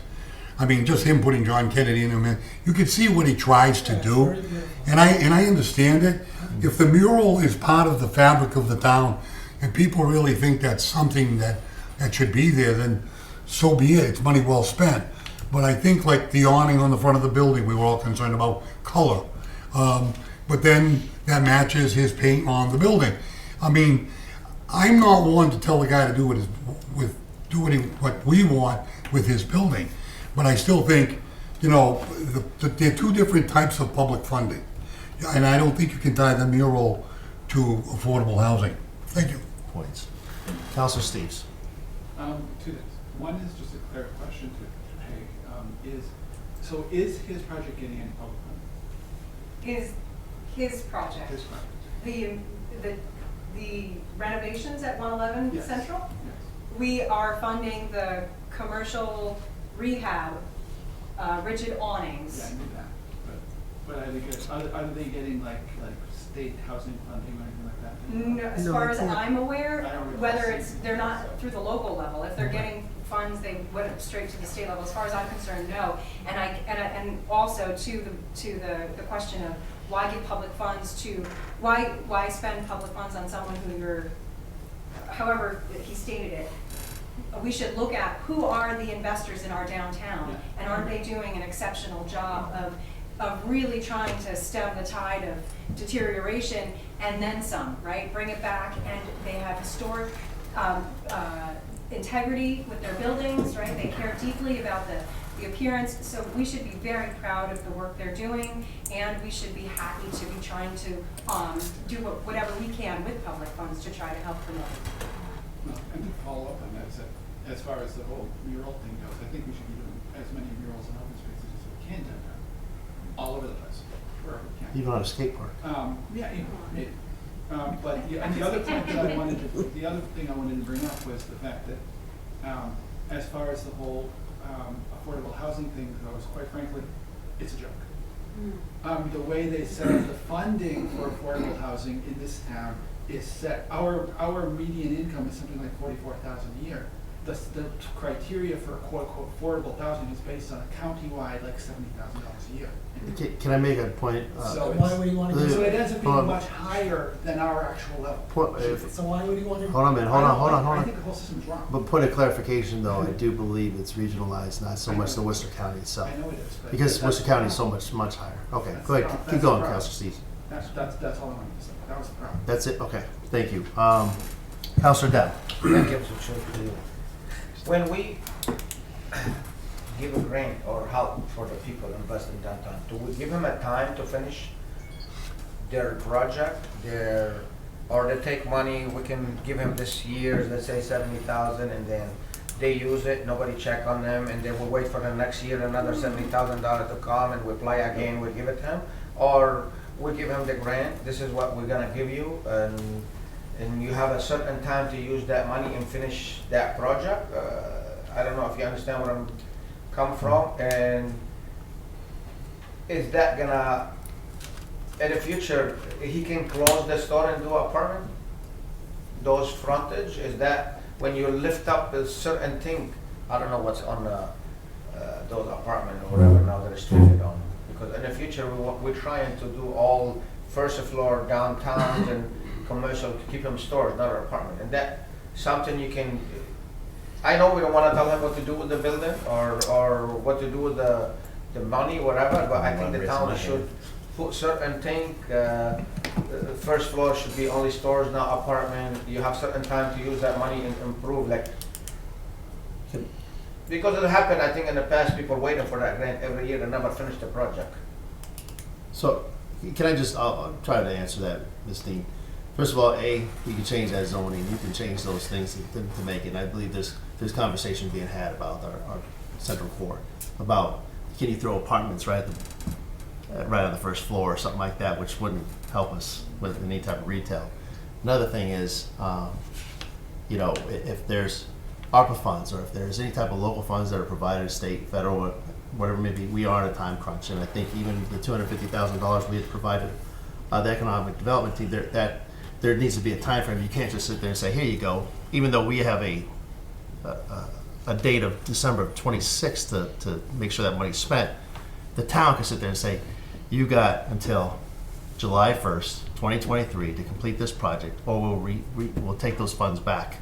I mean, just him putting John Kennedy in him, you can see what he tries to do. Very beautiful. And I understand it. If the mural is part of the fabric of the town, and people really think that's something that should be there, then so be it. It's money well spent. But I think like the awning on the front of the building, we were all concerned about color. But then that matches his paint on the building. I mean, I'm not one to tell the guy to do what we want with his building. But I still think, you know, there are two different types of public funding. And I don't think you can tie the mural to affordable housing. Thank you. Points. Counselor Steves. Two things. One is just a clear question to Peg. Is his project getting any public funding? His project, His project. the renovations at 111 Yes. Central, Yes. we are funding the commercial rehab, rigid awnings. Yeah, I knew that. But are they getting like state housing funding or anything like that? No, as far as I'm aware, I don't recall whether seeing it's, it. they're not through the local level. If they're getting funds, they went straight to the state level. As far as I'm concerned, no. And also to the question of why give public funds to, why spend public funds on someone who you're, however he stated it. We should look at who are the investors in our downtown, Yeah. and aren't they doing an exceptional job of really trying to stem the tide of deterioration and then some, right? Bring it back, and they have historic integrity with their buildings, right? They care deeply about the appearance, so we should be very proud of the work they're doing, and we should be happy to be trying to do whatever we can with public funds to try to help promote. Well, and to follow up on that, is that as far as the whole mural thing goes, I think we should be doing as many murals and open spaces as we can downtown, all over the place, wherever we can. Even on a skate park. Yeah, you know, maybe. But yeah, and the other point that the other thing I wanted to bring up was the fact that as far as the whole affordable housing thing goes, quite frankly, it's a joke. The way they set up the funding for affordable housing in this town is set, our median income is something like $44,000 a year. The criteria for quote unquote affordable housing is based on a countywide like $70,000 a year. Can I make a point? So Why would you want to do So that? it ends up being much higher than our actual level. So why would you want to? Hold on a minute, hold I on. think the whole system's wrong. But point of clarification though, I do believe it's regionalized, not so much the Worcester County itself. I know it is. But Because that's Worcester County is the so problem. much higher. Okay, That's go ahead, the keep problem. going, That's Counselor Steves. That's all I wanted to say. That was the problem. That's it, okay, thank you. Counselor Dow. Thank you, Mr. Chair. When we give a grant or help for the people investing downtown, do we give them a time to finish their project, or they take money, we can give them this year, let's say 70,000, and then they use it, nobody check on them, and then we wait for the next year, another $70,000 to come, and we apply again, we give it to them? Or we give them the grant, this is what we're gonna give you, and you have a certain time to use that money and finish that project? I don't know if you understand where I'm come from, and is that gonna, in the future, he can close the store and do apartment? Those frontage, is that when you lift up a certain thing, I don't know what's on those apartment or whatever now that is treated on. Because in the future, we're trying to do all first floor downtowns and commercial to keep them stores, not an apartment. And that something you can, I know we don't want to tell him what to do with the building or what to do with the money, whatever, but I think the town should put certain thing, first floor should be only stores, not apartment. You have certain time to use that money and improve, like, because it happened, I think in the past, people waiting for that grant every year and never finish the project. So, can I just, I'll try to answer that, Ms. Dean. First of all, you can change that zoning, you can change those things to make it, and I believe there's conversation being had about our central core, about can you throw apartments right on the first floor or something like that, which wouldn't help us with any type of retail. Another thing is, if there's ARPA funds or if there's any type of local funds that are provided, state, federal, whatever it may be, we are in a time crunch, and I think even the $250,000 we had provided the economic development team, that there needs to be a time frame. You can't just sit there and say, here you go, even though we have a date of December 26th to make sure that money's spent. The town can sit there and say, you got until July 1st, 2023 to complete this project, or we'll take those funds back.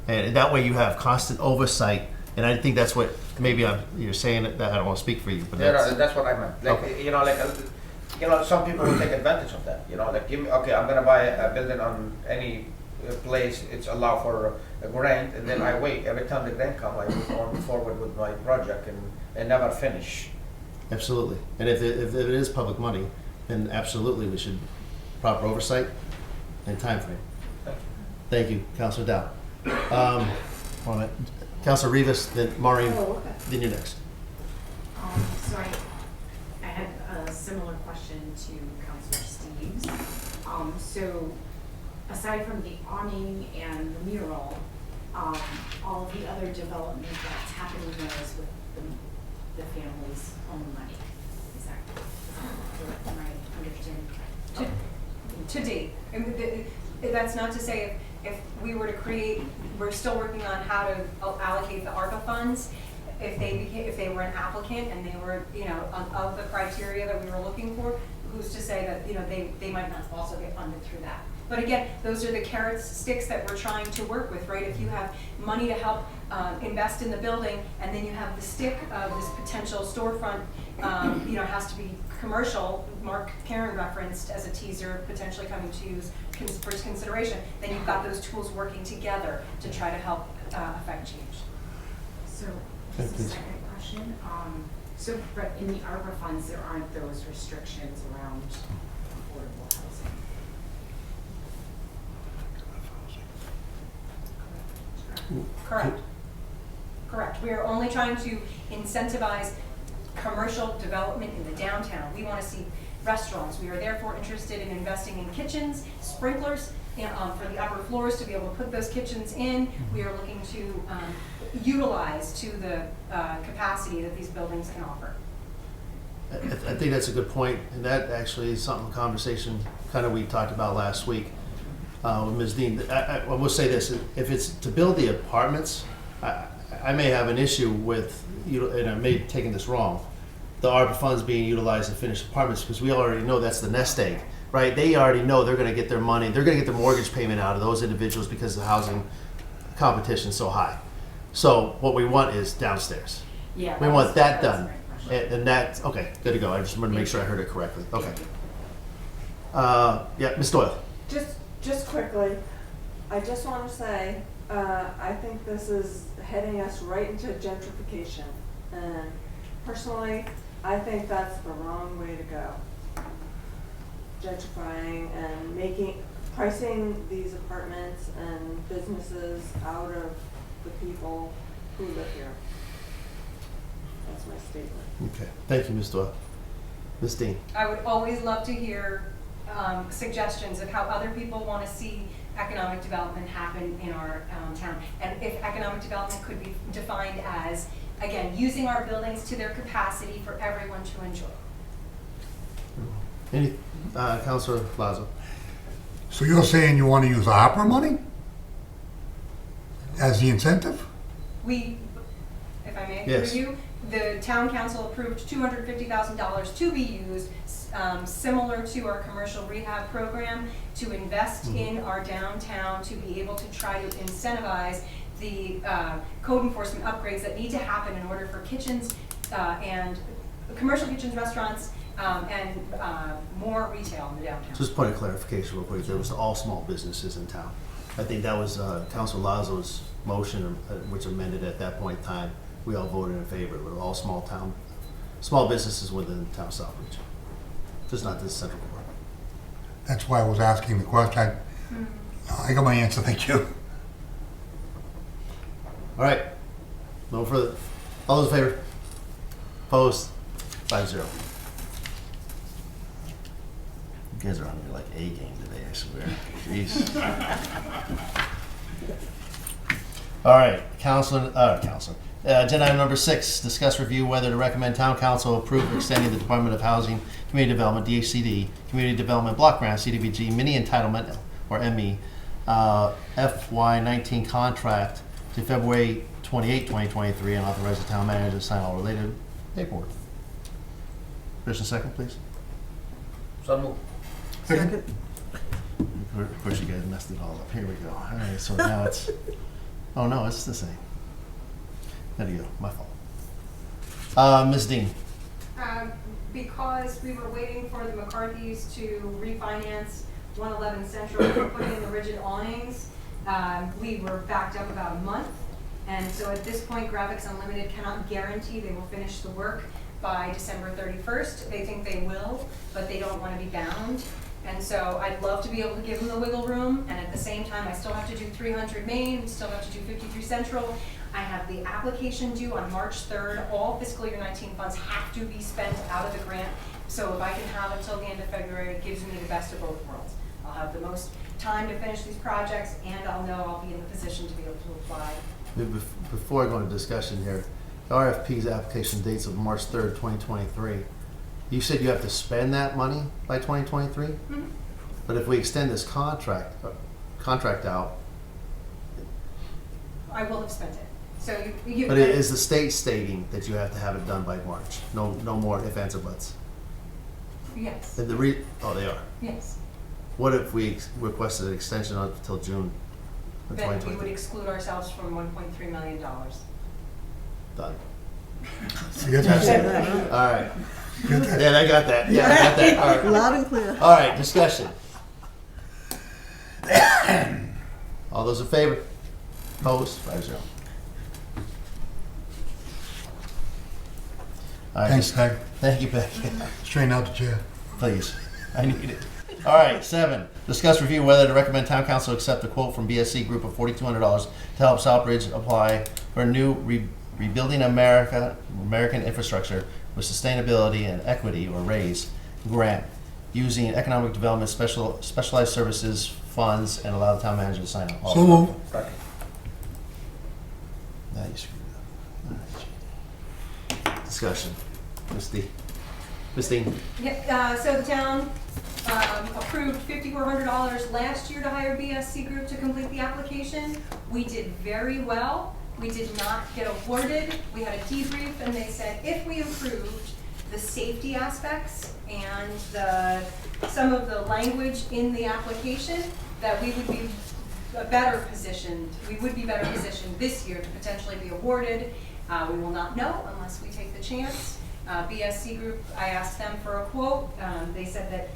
And that way you have constant oversight, and I think that's what, maybe you're saying that, I don't want to speak for you, but That's what I meant. Like, Okay. some people will take advantage of that, like, give me, okay, I'm gonna buy a building on any place, it's allowed for a grant, and then I wait, every time the grant come, I move on forward with my project and never finish. Absolutely. And if it is public money, then absolutely we should proper oversight and time frame. Thank you, Councilor Dow. All right. Councilor Rivas, then Maureen, then you're next. So I had a similar question to Councilor Steves. So aside from the awning and the mural, all of the other development that's happening there is with the family's own money. Is that correct? Am I understanding correct? To date. And that's not to say if we were to create, we're still working on how to allocate the ARPA funds. If they were an applicant and they were, of the criteria that we were looking for, who's to say that, they might not also get funded through that. But again, those are the carrots, sticks that we're trying to work with, right? If you have money to help invest in the building, and then you have the stick of this potential storefront, has to be commercial, Mark Karen referenced as a teaser, potentially coming to use for consideration, then you've got those tools working together to try to help affect change. So, just a second question. But in the ARPA funds, there aren't those restrictions around affordable housing. Correct. We are only trying to incentivize commercial development in the downtown. We want to see restaurants. We are therefore interested in investing in kitchens, sprinklers for the upper floors to be able to put those kitchens in. We are looking to utilize to the capacity that these buildings can offer. I think that's a good point, and that actually is something, conversation kind of we talked about last week with Ms. Dean. I will say this, if it's to build the apartments, I may have an issue with, and I may have taken this wrong, the ARPA funds being utilized to finish apartments, because we already know that's the nest egg, right? They already know they're going to get their money, they're going to get their mortgage payment out of those individuals because the housing competition is so high. So what we want is downstairs. Yeah. We want that done. my question. And that's, okay, good to go. I just wanted to make sure I heard it correctly. Okay. Yeah, Ms. Doyle. Just quickly, I just want to say, I think this is heading us right into gentrification. And personally, I think that's the wrong way to go. Gentrifying and pricing these apartments and businesses out of the people who live here. That's my statement. Okay, thank you, Ms. Doyle. Ms. Dean. I would always love to hear suggestions of how other people want to see economic development happen in our town. And if economic development could be defined as, again, using our buildings to their capacity for everyone to enjoy. Any, Councilor Lazo. So you're saying you want to use ARPA money as the incentive? We, if I may Yes. review, the town council approved $250,000 to be used, similar to our commercial rehab program, to invest in our downtown, to be able to try to incentivize the code enforcement upgrades that need to happen in order for kitchens and commercial kitchens, restaurants, and more retail in the downtown. Just point of clarification real quick. There was all small businesses in town. I think that was Councilor Lazo's motion, which amended at that point in time. We all voted in favor. We're all small businesses within the town of Southbridge. Just not this central court. That's why I was asking the question. I got my answer, thank you. All right. No further. All those in favor? Opposed? 5-0. You guys are on your like A game today, I swear. Jeez. All right, Councilor. Agenda item number 6, discuss review whether to recommend town council approve extending the Department of Housing, Community Development, DHCD, Community Development Block Grant, CDBG, mini entitlement, or ME, FY19 contract to February 28, 2023, and authorize the town manager to sign all related paperwork. First and second, please. So move. Second. Of course, you guys messed it all up. Here we go. All right, so now it's, oh no, it's the same. There you go, my fault. Ms. Dean. Because we were waiting for the McCarthys to refinance 111 Central to put in the rigid awnings, we were backed up about a month. And so at this point, Graphics Unlimited cannot guarantee they will finish the work by December 31st. They think they will, but they don't want to be bound. And so I'd love to be able to give them the wiggle room, and at the same time, I still have to do 300 Main, still have to do 53 Central. I have the application due on March 3rd. All fiscal year 19 funds have to be spent out of the grant. So if I can have until the end of February, it gives me the best of both worlds. I'll have the most time to finish these projects, and I'll know I'll be in the position to be able to apply. Before I go into discussion here, the RFP's application dates of March 3rd, 2023. You said you have to spend that money by 2023? Mm-hmm. But if we extend this contract out, I will have spent it. So you but is the state stating that you have to have it done by March? No more ifs, ands, or buts? Yes, And oh, they are. yes. What if we requested an extension until June of Then we 2023? would exclude ourselves from $1.3 million. Done. So you got that? All right. Yeah, I got that. Yeah, I got that. All right. Loud and clear. All right, discussion. All those in favor? Opposed? 5-0. All right. Thanks, Peg. Thank you, Becky. Straighten out the chair. Please. I need it. All right, 7, discuss review whether to recommend town council accept a quote from BSC Group of $4,200 to help Southbridge apply for a new Rebuilding American Infrastructure with Sustainability and Equity, or RAISE, grant using economic development specialized services funds, and allow the town manager to sign off. So move. Second. Now you screwed up. All right, discussion. Ms. Dean. Yeah, so the town approved $5,400 last year to hire BSC Group to complete the application. We did very well. We did not get awarded. We had a debrief, and they said if we improved the safety aspects and some of the language in the application, that we would be better positioned. We would be better positioned this year to potentially be awarded. We will not know unless we take the chance. BSC Group, I asked them for a quote. They said that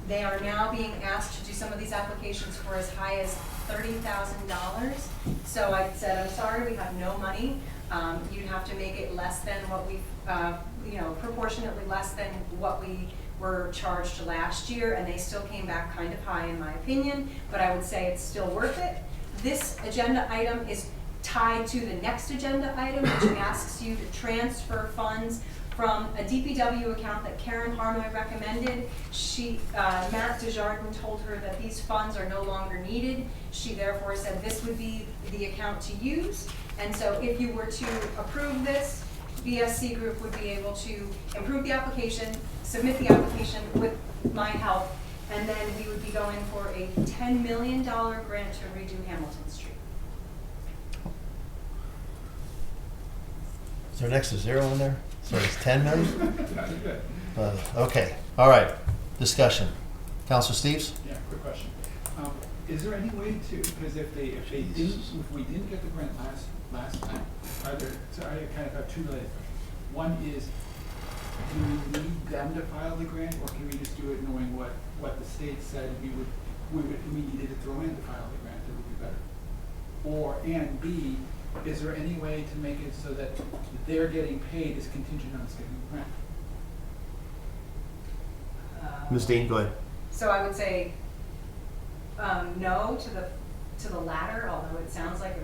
they are now being asked to do some of these applications for as high as $30,000. So I said, I'm sorry, we have no money. You'd have to make it less than what we, proportionately less than what we were charged last year, and they still came back kind of high in my opinion, but I would say it's still worth it. This agenda item is tied to the next agenda item, which asks you to transfer funds from a DPW account that Karen Harnoy recommended. Matt Desjardins told her that these funds are no longer needed. She therefore said this would be the account to use. And so if you were to approve this, BSC Group would be able to improve the application, submit the application with my help, and then we would be going for a $10 million grant to redo Hamilton Street. Is there an extra zero in there? So it's 10 million? Okay, all right, discussion. Counselor Steves? Yeah, quick question. Is there any way to, because if we didn't get the grant last time, so I kind of have two related questions. One is, do we need them to file the grant, or can we just do it knowing what the state said we needed to throw in to file the grant? It would be better. Or, and B, is there any way to make it so that they're getting paid is contingent on us getting the grant? Ms. Dean, go ahead. So I would say no to the latter, although it sounds like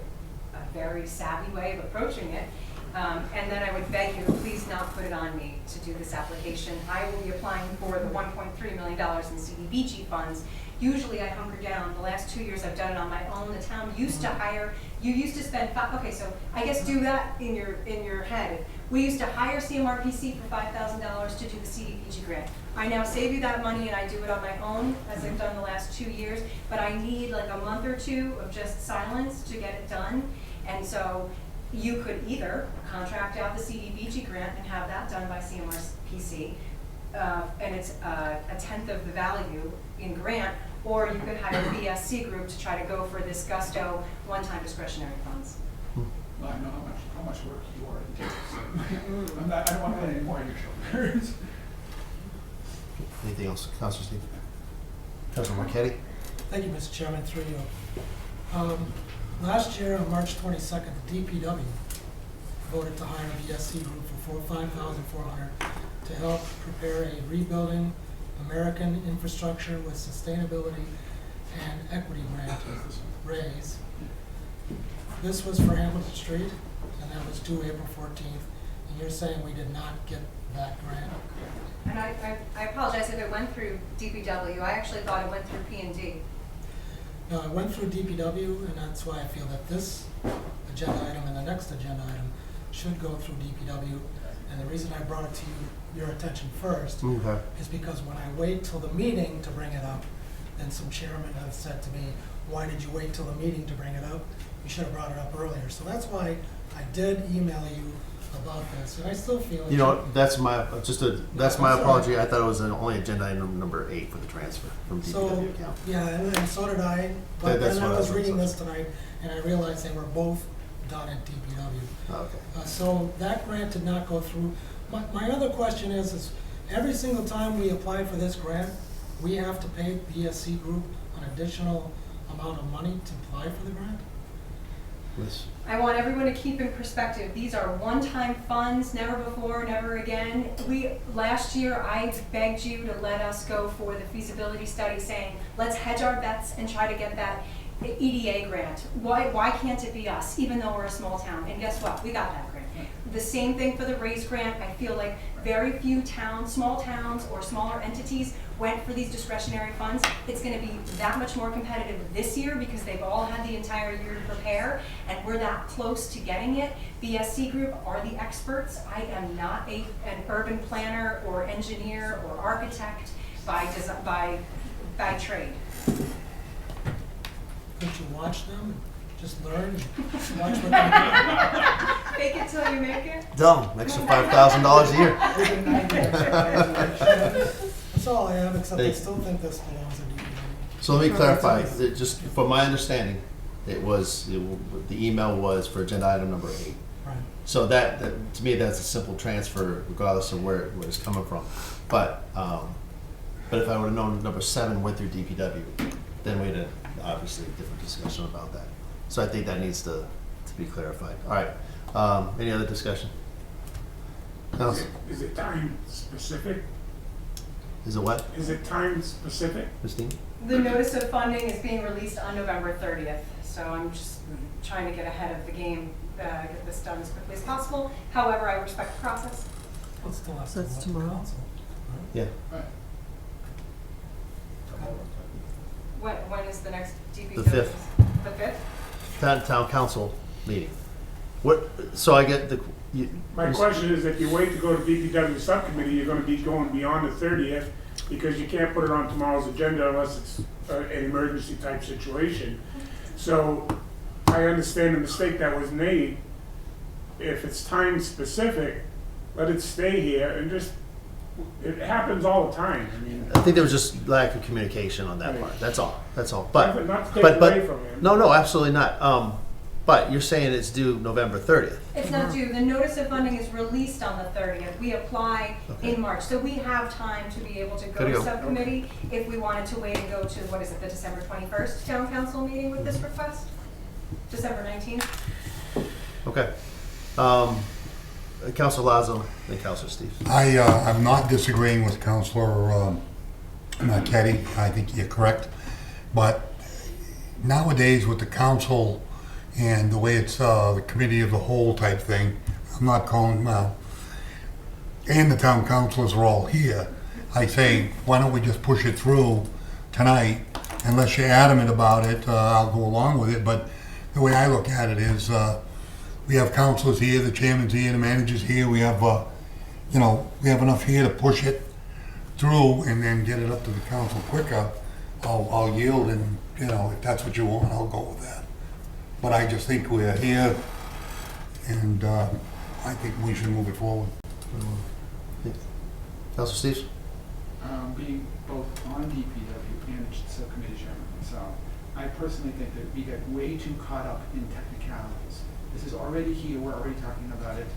a very savvy way of approaching it. And then I would beg you to please not put it on me to do this application. I will be applying for the $1.3 million in CDBG funds. Usually I hunker down. The last 2 years I've done it on my own. The town used to hire, you used to spend okay, so I guess do that in your head. We used to hire CMRPC for $5,000 to do the CDBG grant. I now save you that money and I do it on my own, as I've done the last 2 years, but I need like a month or two of just silence to get it done. And so you could either contract out the CDBG grant and have that done by CMRPC, and it's a tenth of the value in grant, or you could hire a BSC group to try to go for this gusto one-time discretionary funds. Well, I know how much work you already did, so I don't want to put any more on your shoulders. Anything else, Councilor Steve? Councilor Marquetti? Thank you, Mr. Chairman, through you. Last year, on March 22nd, the DPW voted to hire a BSC group for $5,400 to help prepare a rebuilding American infrastructure with sustainability and equity grant raise. This was for Hamilton Street, and that was due April 14th. And you're saying we did not get that grant? And I apologize if it went through DPW. I actually thought it went through P&D. No, it went through DPW, and that's why I feel that this agenda item and the next agenda item should go through DPW. And the reason I brought it to your attention first is because when I wait till the meeting to bring it up, then some chairmen have said to me, why did you wait till the meeting to bring it up? You should have brought it up earlier. So that's why I did email you about this, and I still feel. You know, that's my apology. I thought it was only agenda item number 8 for the transfer from DPW account. Yeah, and so did I. But That's then I what I was was reading saying. this tonight, and I realized they were both done at DPW. Okay. So that grant did not go through. My other question is every single time we apply for this grant, we have to pay BSC Group an additional amount of money to apply for the grant? Liz? I want everyone to keep in perspective, these are one-time funds, never before, never again. Last year, I begged you to let us go for the feasibility study saying, let's hedge our bets and try to get that EDA grant. Why can't it be us, even though we're a small town? And guess what? We got that grant. The same thing for the RAISE grant. I feel like very few towns, small towns or smaller entities went for these discretionary funds. It's going to be that much more competitive this year because they've all had the entire year to prepare, and we're that close to getting it. BSC Group are the experts. I am not an urban planner or engineer or architect by trade. Couldn't you watch them and just learn and watch what they do? Fake it till you make it. Done. Extra $5,000 a year. That's all I have, except I Thank- still think this belongs in DPW. So let me clarify, just from my understanding, the email was for agenda item number 8. Right. So that to me, that's a simple transfer regardless of where it's coming from. But if I would have known number 7 went through DPW, then we'd have obviously a different discussion about that. So I think that needs to be clarified. All right, any other discussion? Council? Is it time specific? Is it what, Is it time specific? Christine? The notice of funding is being released on November 30th, so I'm just trying to get ahead of the game, get this done as quickly as possible. However, I respect the process. It's still has to So it's go to tomorrow? council. Yeah. Right. When is the next DPW? The 5th. The 5th? Town council meeting. What? So I get the. My question is, if you wait to go to DPW subcommittee, you're gonna be going beyond the 30th because you can't put it on tomorrow's agenda unless it's an emergency type situation. So I understand the mistake that was made. If it's time specific, let it stay here and just, it happens all the time. I mean, I think there was just lack of communication on that Right. part. That's all. That's all. But not to take but away from him. no, absolutely not. But you're saying it's due November 30th. It's not due. The notice of funding is released on the 30th. We apply Okay. in March. So we have time to be able to go Good to to go. subcommittee if we wanted to wait and go to, what is it, the December 21st town council meeting with this request? December 19th? Okay. Councilor Lazo and Councilor Steve. I'm not disagreeing with Councilor Marquetti. I think you're correct. But nowadays with the council and the way it's the committee of the whole type thing, I'm not calling, well, and the town councilors are all here, I say, why don't we just push it through tonight? Unless you're adamant about it, I'll go along with it, but the way I look at it is, we have councilors here, the chairman's here, the manager's here, we have, we have enough here to push it through and then get it up to the council quicker. I'll yield, and, if that's what you want, I'll go with that. But I just think we're here, and I think we should move it forward. Councilor Steves? Being both on DPW and subcommittee chairman, so I personally think that we get way too caught up in technicalities. This is already here, we're already talking about it,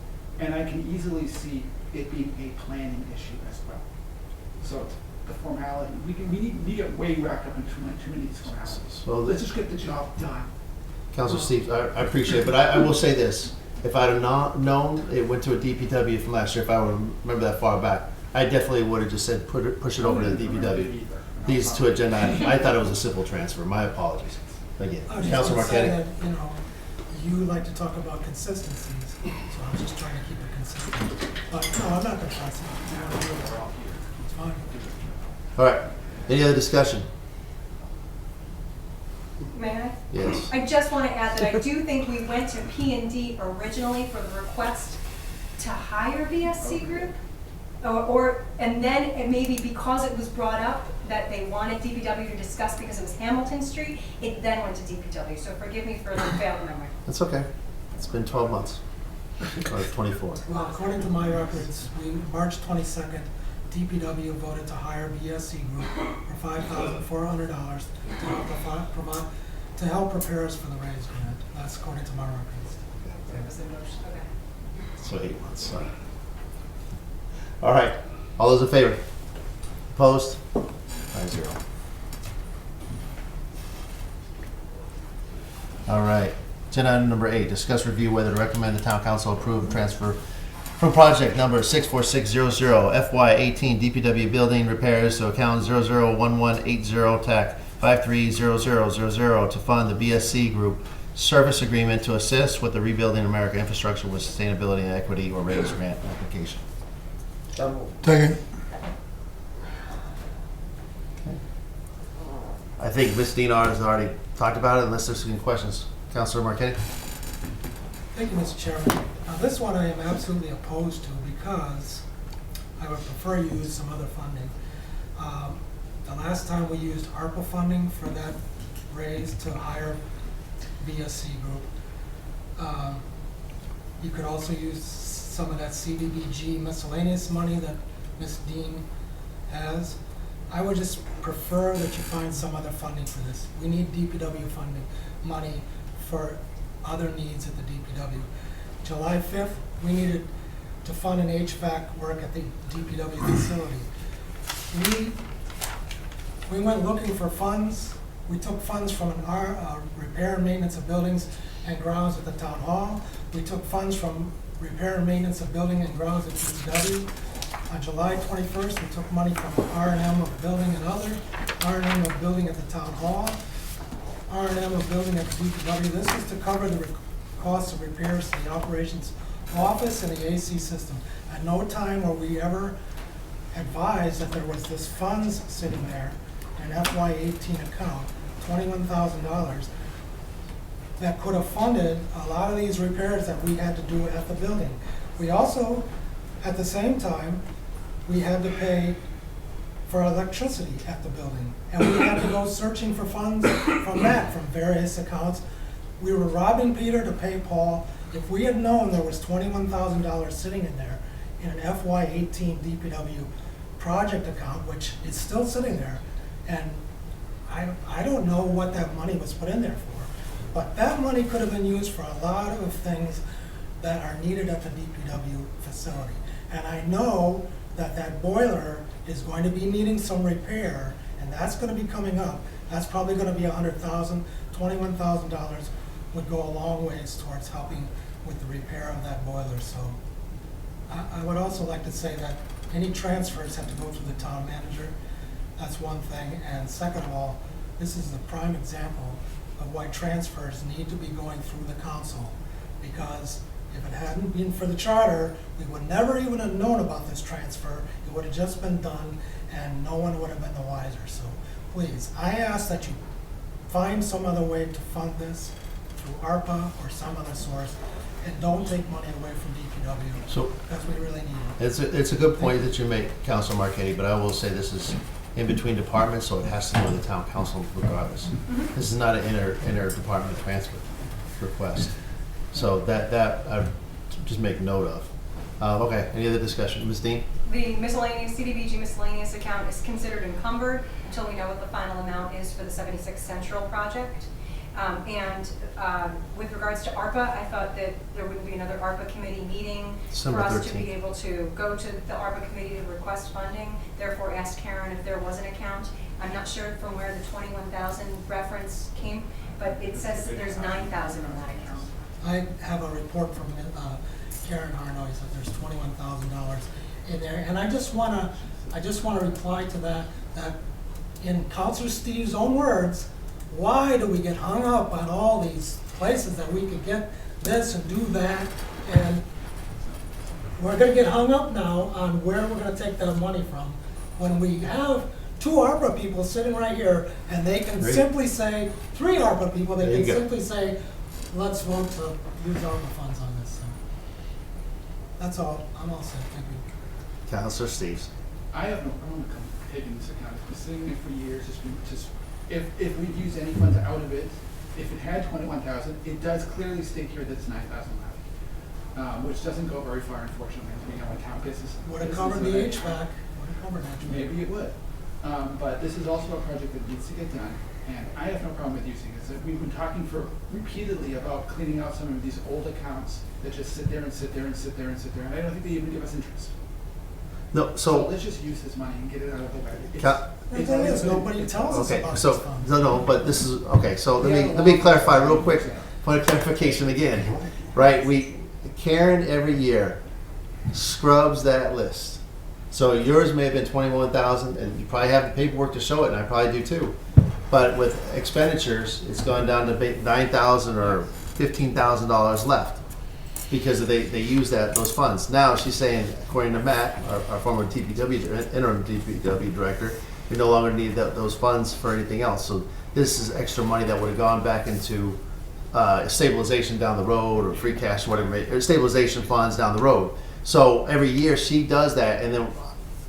and I can easily see it being a planning issue as well. So the formality, we get way wrapped up in too many of these formalities. So Let's just get the job done. Councilor Steves, I appreciate it, but I will say this. If I'd have not known it went to a DPW from last year, if I would remember that far back, I definitely would have just said push it over to the DPW. These two agenda items, I thought it was a simple transfer. My apologies. Again, I was just Councilor gonna say Marquetti. that, you like to talk about consistencies, so I was just trying to keep it consistent. But no, I'm not gonna pass it. It's fine. All right. Any other discussion? May I? Yes. I just want to add that I do think we went to P&D originally for the request to hire VSC Group. And then it maybe because it was brought up that they wanted DPW to discuss because it was Hamilton Street, it then went to DPW. So forgive me for the failed memory. That's okay. It's been 12 months. Or 24. Well, according to my records, March 22nd, DPW voted to hire BSC Group for $5,400 to help prepare us for the raise grant. That's according to my records. There was a motion, okay. So 8 months. Sorry. All right. All those in favor? Opposed? 5-0. All right. Agenda item number 8, discuss review whether to recommend the town council approve transfer from project number 64600 FY18 DPW building repairs to account 001180 TAC 530000 to fund the BSC Group service agreement to assist with the Rebuilding America Infrastructure with Sustainability and Equity or RAISE grant application. Second. I think Ms. Dinar has already talked about it, unless there's any questions. Councilor Marquetti? Thank you, Mr. Chairman. Now, this one I am absolutely opposed to because I would prefer you use some other funding. The last time we used ARPA funding for that raise to hire BSC Group. You could also use some of that CDBG miscellaneous money that Ms. Dean has. I would just prefer that you find some other funding for this. We need DPW funding money for other needs at the DPW. July 5th, we needed to fund an HVAC work at the DPW facility. We went looking for funds. We took funds from repair and maintenance of buildings and grounds at the town hall. We took funds from repair and maintenance of building and grounds at DPW. On July 21st, we took money from R&M of building and other, R&M of building at the town hall, R&M of building at the DPW. This is to cover the costs of repairs to the operations office and the AC system. At no time were we ever advised that there was this funds sitting there, an FY18 account, $21,000, that could have funded a lot of these repairs that we had to do at the building. We also, at the same time, we had to pay for electricity at the building. And we had to go searching for funds from that, from various accounts. We were robbing Peter to pay Paul. If we had known there was $21,000 sitting in there in an FY18 DPW project account, which is still sitting there, and I don't know what that money was put in there for, but that money could have been used for a lot of things that are needed at the DPW facility. And I know that that boiler is going to be needing some repair, and that's going to be coming up. That's probably going to be $100,000, $21,000 would go a long ways towards helping with the repair of that boiler. So I would also like to say that any transfers have to go through the town manager. That's one thing. And second of all, this is the prime example of why transfers need to be going through the council, because If it hadn't been for the charter, we would never even have known about this transfer. It would have just been done and no one would have been the wiser. So please, I ask that you find some other way to fund this through ARPA or some other source, and don't take money away from DPW, So because we really need it. it's a good point that you make, Councilor Marquetti, but I will say this is in between departments, so it has to go to the town council regardless. This is not an inter-department transfer request. So that I would just make note of. Okay, any other discussion? Ms. Dean? The miscellaneous, CDBG miscellaneous account is considered encumbered until we know what the final amount is for the 76 Central project. With regards to ARPA, I thought that there wouldn't be another ARPA committee meeting December for us to 13th. be able to go to the ARPA committee to request funding. Therefore, asked Karen if there was an account. I'm not sure from where the 21,000 reference came, but it says that there's 9,000 in that account. I have a report from Karen Harnoy that there's $21,000 in there, and I just wanna reply to that in Councilor Steve's own words, why do we get hung up on all these places that we could get this and do that, and we're gonna get hung up now on where we're gonna take that money from, when we have 2 ARPA people sitting right here, and they can Great. simply say, 3 ARPA people, they There you can go. simply say, let's vote to use ARPA funds on this. So that's all. I'm all set. Thank you. Councilor Steves. I have no problem with taking this account. It's been sitting there for years. It's been just, if we've used any funds out of it, if it had 21,000, it does clearly state here that it's 9,000 left, which doesn't go very far, unfortunately, as we know in town business. Would have covered the HVAC. Would have covered HVAC. Maybe it would. But this is also a project that needs to get done, and I have no problem with using it. So we've been talking for repeatedly about cleaning out some of these old accounts that just sit there and sit there and sit there and sit there, and I don't think they even give us interest. No, So so, let's just use this money and get it out of the way. The thing is, nobody tells us okay, about so, these funds. no, but this is, okay, so let me clarify real quick, point of clarification again, right? Karen every year scrubs that list. So yours may have been 21,000, and you probably have the paperwork to show it, and I probably do too. But with expenditures, it's gone down to 9,000 or $15,000 left because they use those funds. Now she's saying, according to Matt, our former interim DPW director, we no longer need those funds for anything else. So this is extra money that would have gone back into stabilization down the road, or free cash, whatever, or stabilization funds down the road. So every year she does that, and then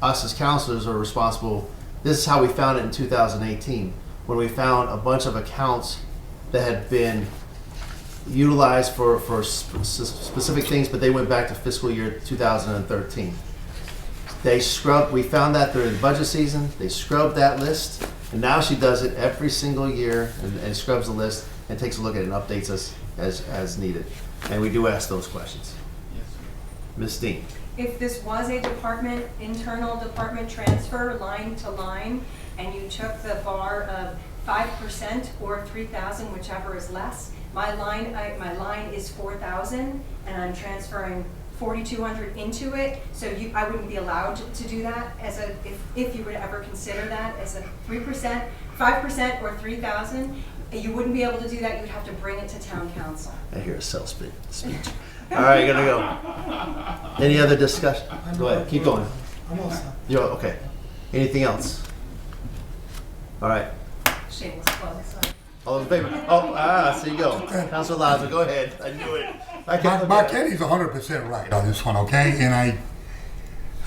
us as counselors are responsible. This is how we found it in 2018, when we found a bunch of accounts that had been utilized for specific things, but they went back to fiscal year 2013. We found that during the budget season, they scrubbed that list, and now she does it every single year and scrubs the list and takes a look at it and updates us as needed. And we do ask those questions. Yes. Ms. Dean. If this was a internal department transfer line to line, and you took the bar of 5% or 3,000, whichever is less, my line is 4,000, and I'm transferring 4,200 into it. So I wouldn't be allowed to do that if you would ever consider that as a 3%, 5% or 3,000. You wouldn't be able to do that. You would have to bring it to town council. I hear a sales speech. All right, gonna go. Any other discussion? Go ahead, keep going. I'm all set. You're okay. Anything else? All right. Shameless plug, sorry. All in favor? So you go. Councilor Lazo, go ahead. I knew it. Marquetti's 100% right on this one, okay? And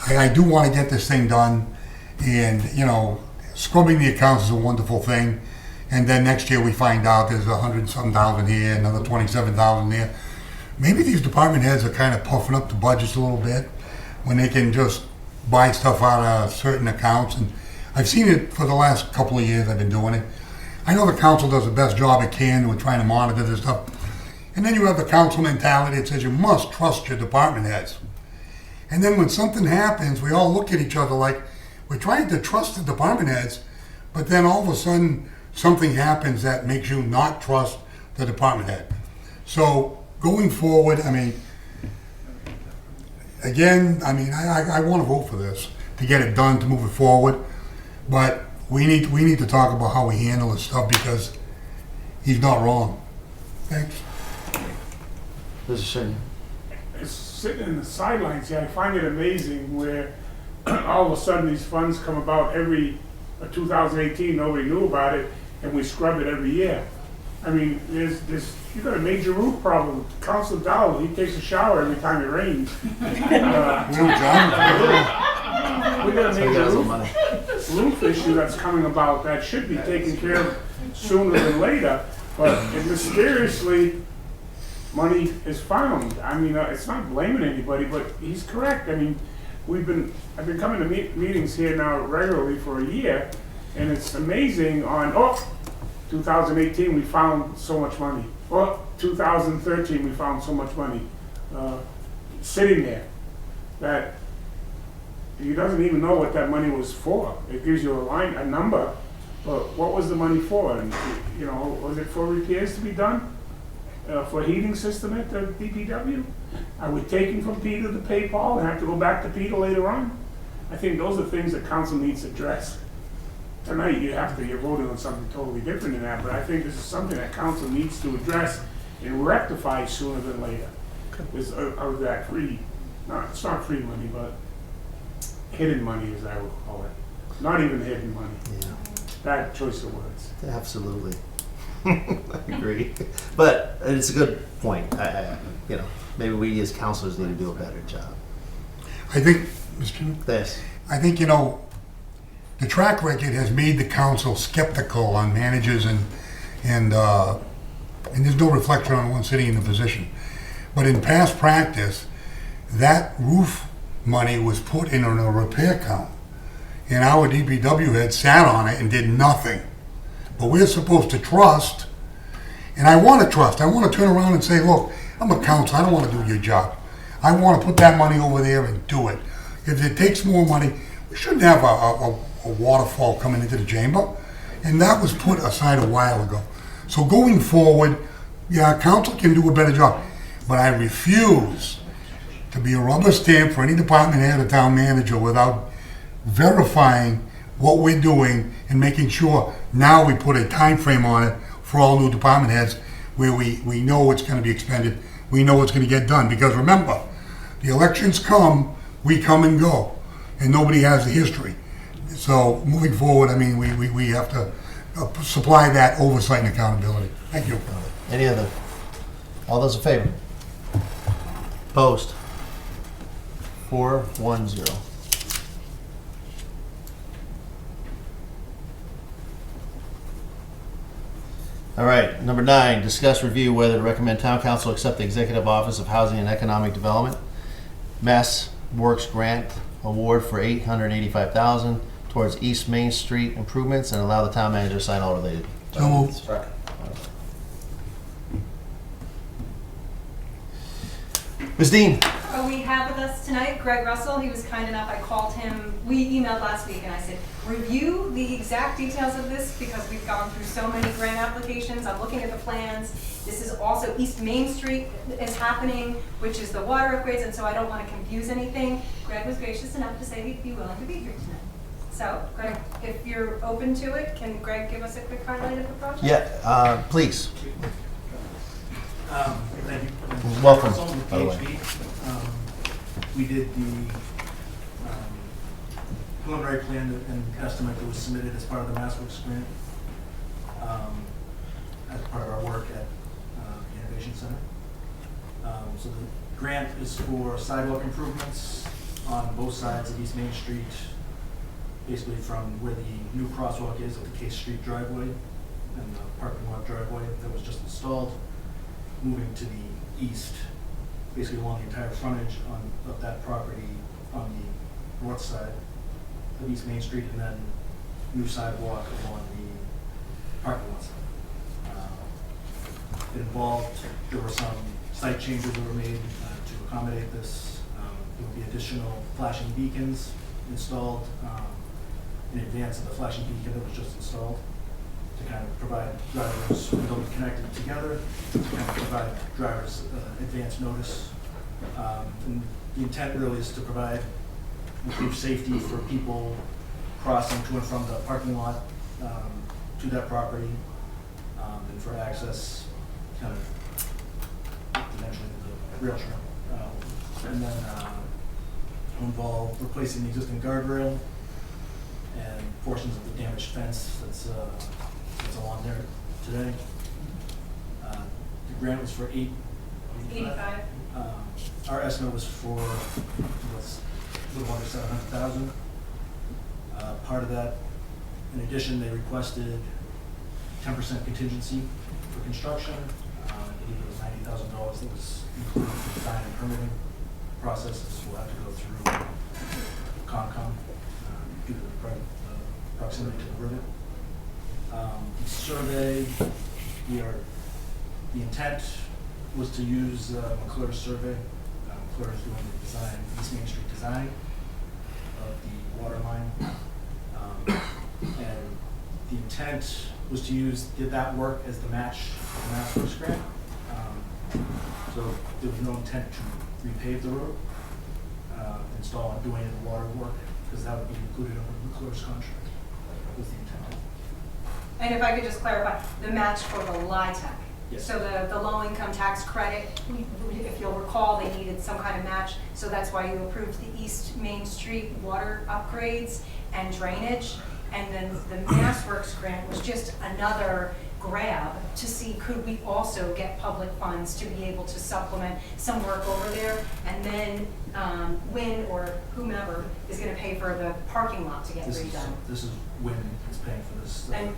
I do want to get this thing done. And, scrubbing the accounts is a wonderful thing. And then next year we find out there's 100-something thousand here, another 27,000 there. Maybe these department heads are kind of puffing up the budgets a little bit when they can just buy stuff out of certain accounts. And I've seen it for the last couple of years I've been doing it. I know the council does the best job it can with trying to monitor this stuff. And then you have the council mentality that says you must trust your department heads. And then when something happens, we all look at each other like we're trying to trust the department heads, but then all of a sudden something happens that makes you not trust the department head. So going forward, I want to vote for this to get it done, to move it forward. But we need to talk about how we handle this stuff, because he's not wrong. Thanks. Mr. Shin. sitting in the sidelines here, I find it amazing where all of a sudden these funds come about every 2018, nobody knew about it, and we scrub it every year. I mean, you got a major roof problem. Council Dowell, he takes a shower every time it rains. We got a major roof issue that's coming about that should be taken care of sooner than later, but mysteriously, money is found. I mean, it's not blaming anybody, but he's correct. I mean, I've been coming to meetings here now regularly for a year, and it's amazing 2018 we found so much money. 2013 we found so much money sitting there that he doesn't even know what that money was for. It gives you a number, but what was the money for? And was it for repairs to be done? For a heating system at the DPW? Are we taking from Peter to pay Paul and have to go back to Peter later on? I think those are things that council needs to address. Tonight you're voting on something totally different than that, but I think this is something that council needs to address and rectify sooner than later. Is of that it's not free money, but hidden money, as I would call it. Not even hidden money. Yeah. Bad choice of words. Absolutely. I agree. But it's a good point. Maybe we as councilors need to do a better job. I think, Mr. Yes. I think, the track record has made the council skeptical on managers and there's no reflection on one sitting in the position. But in past practice, that roof money was put in a repair account. And our DPW head sat on it and did nothing. But we're supposed to trust, and I want to trust. I want to turn around and say, look, I'm a council. I don't want to do your job. I want to put that money over there and do it. If it takes more money, we shouldn't have a waterfall coming into the chamber. And that was put aside a while ago. So going forward, council can do a better job. But I refuse to be a rubber stamp for any department head or town manager without verifying what we're doing and making sure now we put a time frame on it for all new department heads where we know it's going to be expended, we know it's going to get done. Because remember, the elections come, we come and go, and nobody has the history. So moving forward, I mean, we have to supply that oversight and accountability. Thank you. Any other? All those in favor? Opposed? 4-1-0. All right, number 9, discuss review whether to recommend town council accept the Executive Office of Housing and Economic Development Mass Works Grant Award for $885,000 towards East Main Street improvements and allow the town manager to sign all related. So moved. Second. Ms. Dean. We have with us tonight Greg Russell. He was kind enough, I called him, we emailed last week and I said, review the exact details of this because we've gone through so many grant applications. I'm looking at the plans. This is also East Main Street is happening, which is the water upgrades, and so I don't want to confuse anything. Greg was gracious enough to say he'd be willing to be here tonight. So, Greg, if you're open to it, can Greg give us a quick highlight of the project? Yeah, please. Thank you. Welcome, Russell with by the way. PHB. We did the preliminary plan and estimate that was submitted as part of the MassWorks grant as part of our work at the Innovation Center. So the grant is for sidewalk improvements on both sides of East Main Street, basically from where the new crosswalk is at the Case Street driveway and the parking lot driveway that was just installed, moving to the east, basically along the entire frontage of that property on the north side of East Main Street, and then new sidewalk along the parking lot side. It involved, there were some site changes that were made to accommodate this. There will be additional flashing beacons installed in advance of the flashing beacon that was just installed, to kind of provide drivers, when they'll be connected together, to kind of provide drivers advance notice. And the intent really is to provide improved safety for people crossing to and from the parking lot to that property, and for access kind of eventually to the rail trail. and then will involve replacing the existing guardrail and portions of the damaged fence that's along there today. The grant was for 85. Our estimate was for a little under 700,000. Part of that, in addition, they requested 10% contingency for construction. I believe it was $90,000 that was included in the design and permitting processes. We'll have to go through Concom due to the proximity to the river. The survey, the intent was to use McClure's survey. McClure is doing the design, East Main Street design of the water line. And the intent was to use, did that work as the match for the Mass Works grant? So there was no intent to repave the road, install and doing any water work, because that would be included under McClure's contract, was the intent. And if I could just clarify, the match for the LIHTC. Yes. So the low-income tax credit, if you'll recall, they needed some kind of match, so that's why you approved the East Main Street water upgrades and drainage. And then the MassWorks grant was just another grab to see could we also get public funds to be able to supplement some work over there, and then Wynn or whomever is going to pay for the parking lot to get redone. This is Wynn is paying for this. And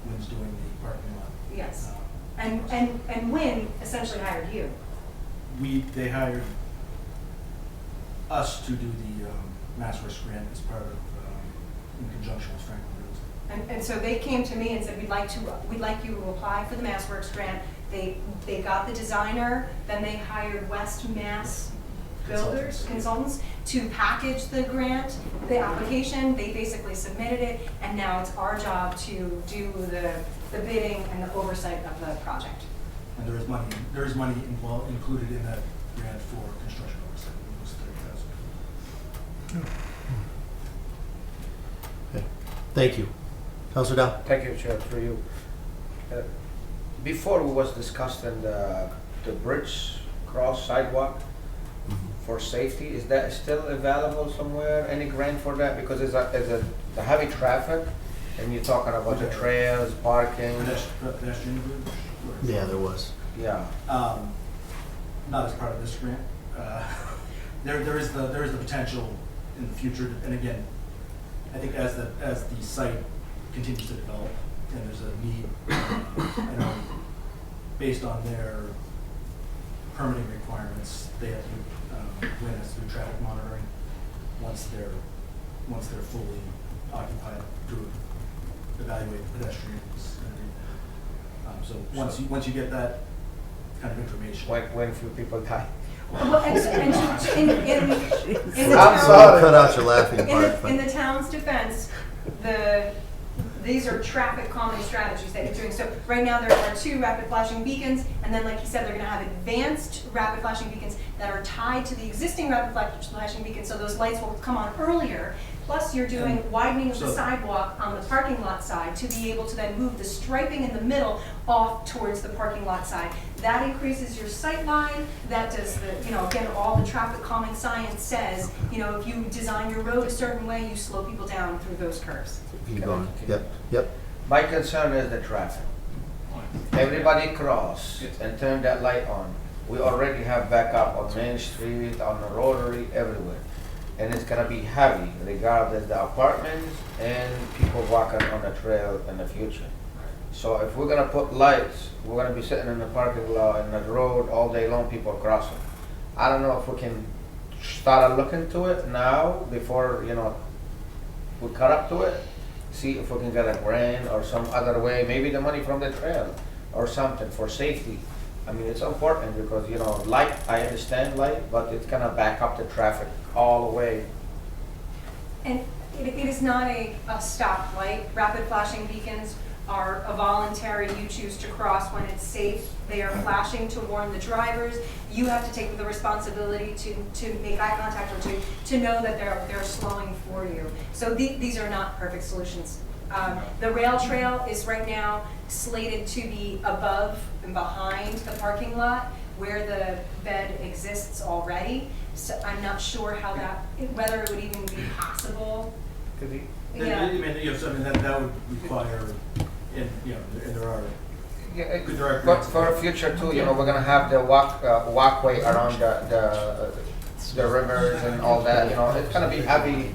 Wynn's doing the parking lot. yes, and Wynn essentially hired you. They hired us to do the MassWorks grant as part of, in conjunction with Franklin Rose. And so they came to me and said, we'd like you to apply for the MassWorks grant. They got the designer, then they hired West Mass consultants to package the grant, the application. They basically submitted it, and now it's our job to do the bidding and the oversight of the project. And there is money included in that grant for construction oversight. It was $30,000. Okay. Thank you. Councilor Dow? Thank you, Chair, through you. Before we was discussing the bridge cross sidewalk for safety, is that still available somewhere? Any grant for that? Because it's the heavy traffic, and you're talking about the trails, parking. Pedestrian bridge? Yeah, there was. Yeah. Not as part of this grant. There is the potential in the future, and again, I think as the site continues to develop, and there's a need, based on their permitting requirements, they have to Wynn has to do traffic monitoring once they're fully occupied to evaluate pedestrians. So once you get that kind of information, When few people die. Well, and in the I'm town- sorry. Cut out your laughing part. In the town's defense, these are traffic calming strategies that you're doing. So right now there are 2 rapid flashing beacons, and then like you said, they're going to have advanced rapid flashing beacons that are tied to the existing rapid flashing beacons, so those lights will come on earlier. Plus you're doing widening of the sidewalk on the parking lot side to be able to then move the striping in the middle off towards the parking lot side. That increases your sight line. That does again, all the traffic calming science says, if you design your road a certain way, you slow people down through those curves. Keep going. Yep. My concern is the traffic. Everybody cross and turn that light on. We already have backup on Main Street, on the Rotary, everywhere. And it's gonna be heavy, regardless the apartments and people walking on the trail in the future. So if we're gonna put lights, we're gonna be sitting in the parking lot and the road all day long, people crossing. I don't know if we can start looking to it now before, we cut up to it. See if we can get a grant or some other way, maybe the money from the trail or something for safety. I mean, it's important because, light, I understand light, but it's gonna back up the traffic all the way. And it is not a stop light. Rapid flashing beacons are a voluntary, you choose to cross when it's safe. They are flashing to warn the drivers. You have to take the responsibility to make eye contact or to know that they're slowing for you. So these are not perfect solutions. The rail trail is right now slated to be above and behind the parking lot. where the bed exists already. So I'm not sure how that, whether it would even be possible. Could be. Yeah. I mean, you know, so I mean, that would require, and, you know, and there are, Yeah, there are but grants. for the future too, you know, we're gonna have the walkway around the rivers and all that, you know, it's gonna be heavy,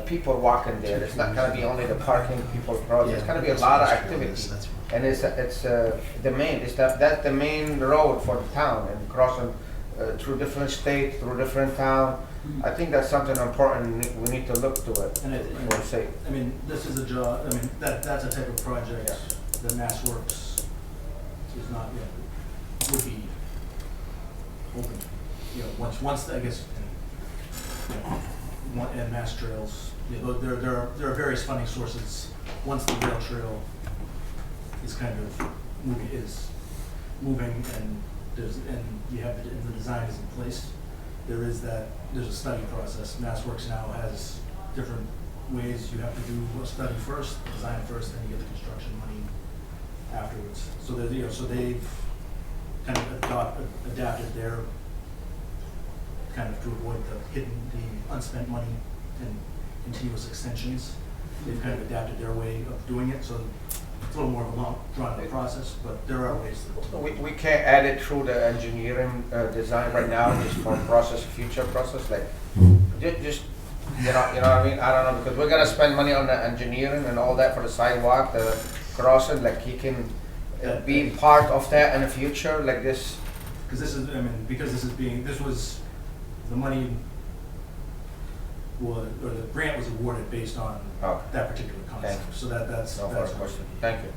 people walking there, it's not gonna be only the parking, people crossing, it's gonna be a lot of activity. And it's the main, that's the main road for the town, and crossing through different states, through different town. I think that's something important, we need to look to it, And we'll see. I mean, this is a job, I mean, that's a type of project that Mass Works is not, you know, would be open, you know, once, I guess, you know, and Mass Trails, you know, there are various funding sources. Once the rail trail is kind of moving and you have the design is in place, there's a study process. Mass Works now has different ways you have to do a study first, design first, then you get the construction money afterwards. So that, you know, so they've kind of adapted their kind of to avoid the unspent money and continuous extensions. They've kind of adapted their way of doing it, so it's a little more of a long, drawn-out process, but there are ways to. We can't add it through the engineering design right now, just for future process, like, just, you know what I mean? I don't know, because we're gonna spend money on the engineering and all that for the sidewalk, the crossing, like he can be part of that in the future, like this. Because this is, I mean, this was, the money was, or the grant was awarded based on Okay. that particular concept. Thank you. So that's. No further question. Thank you.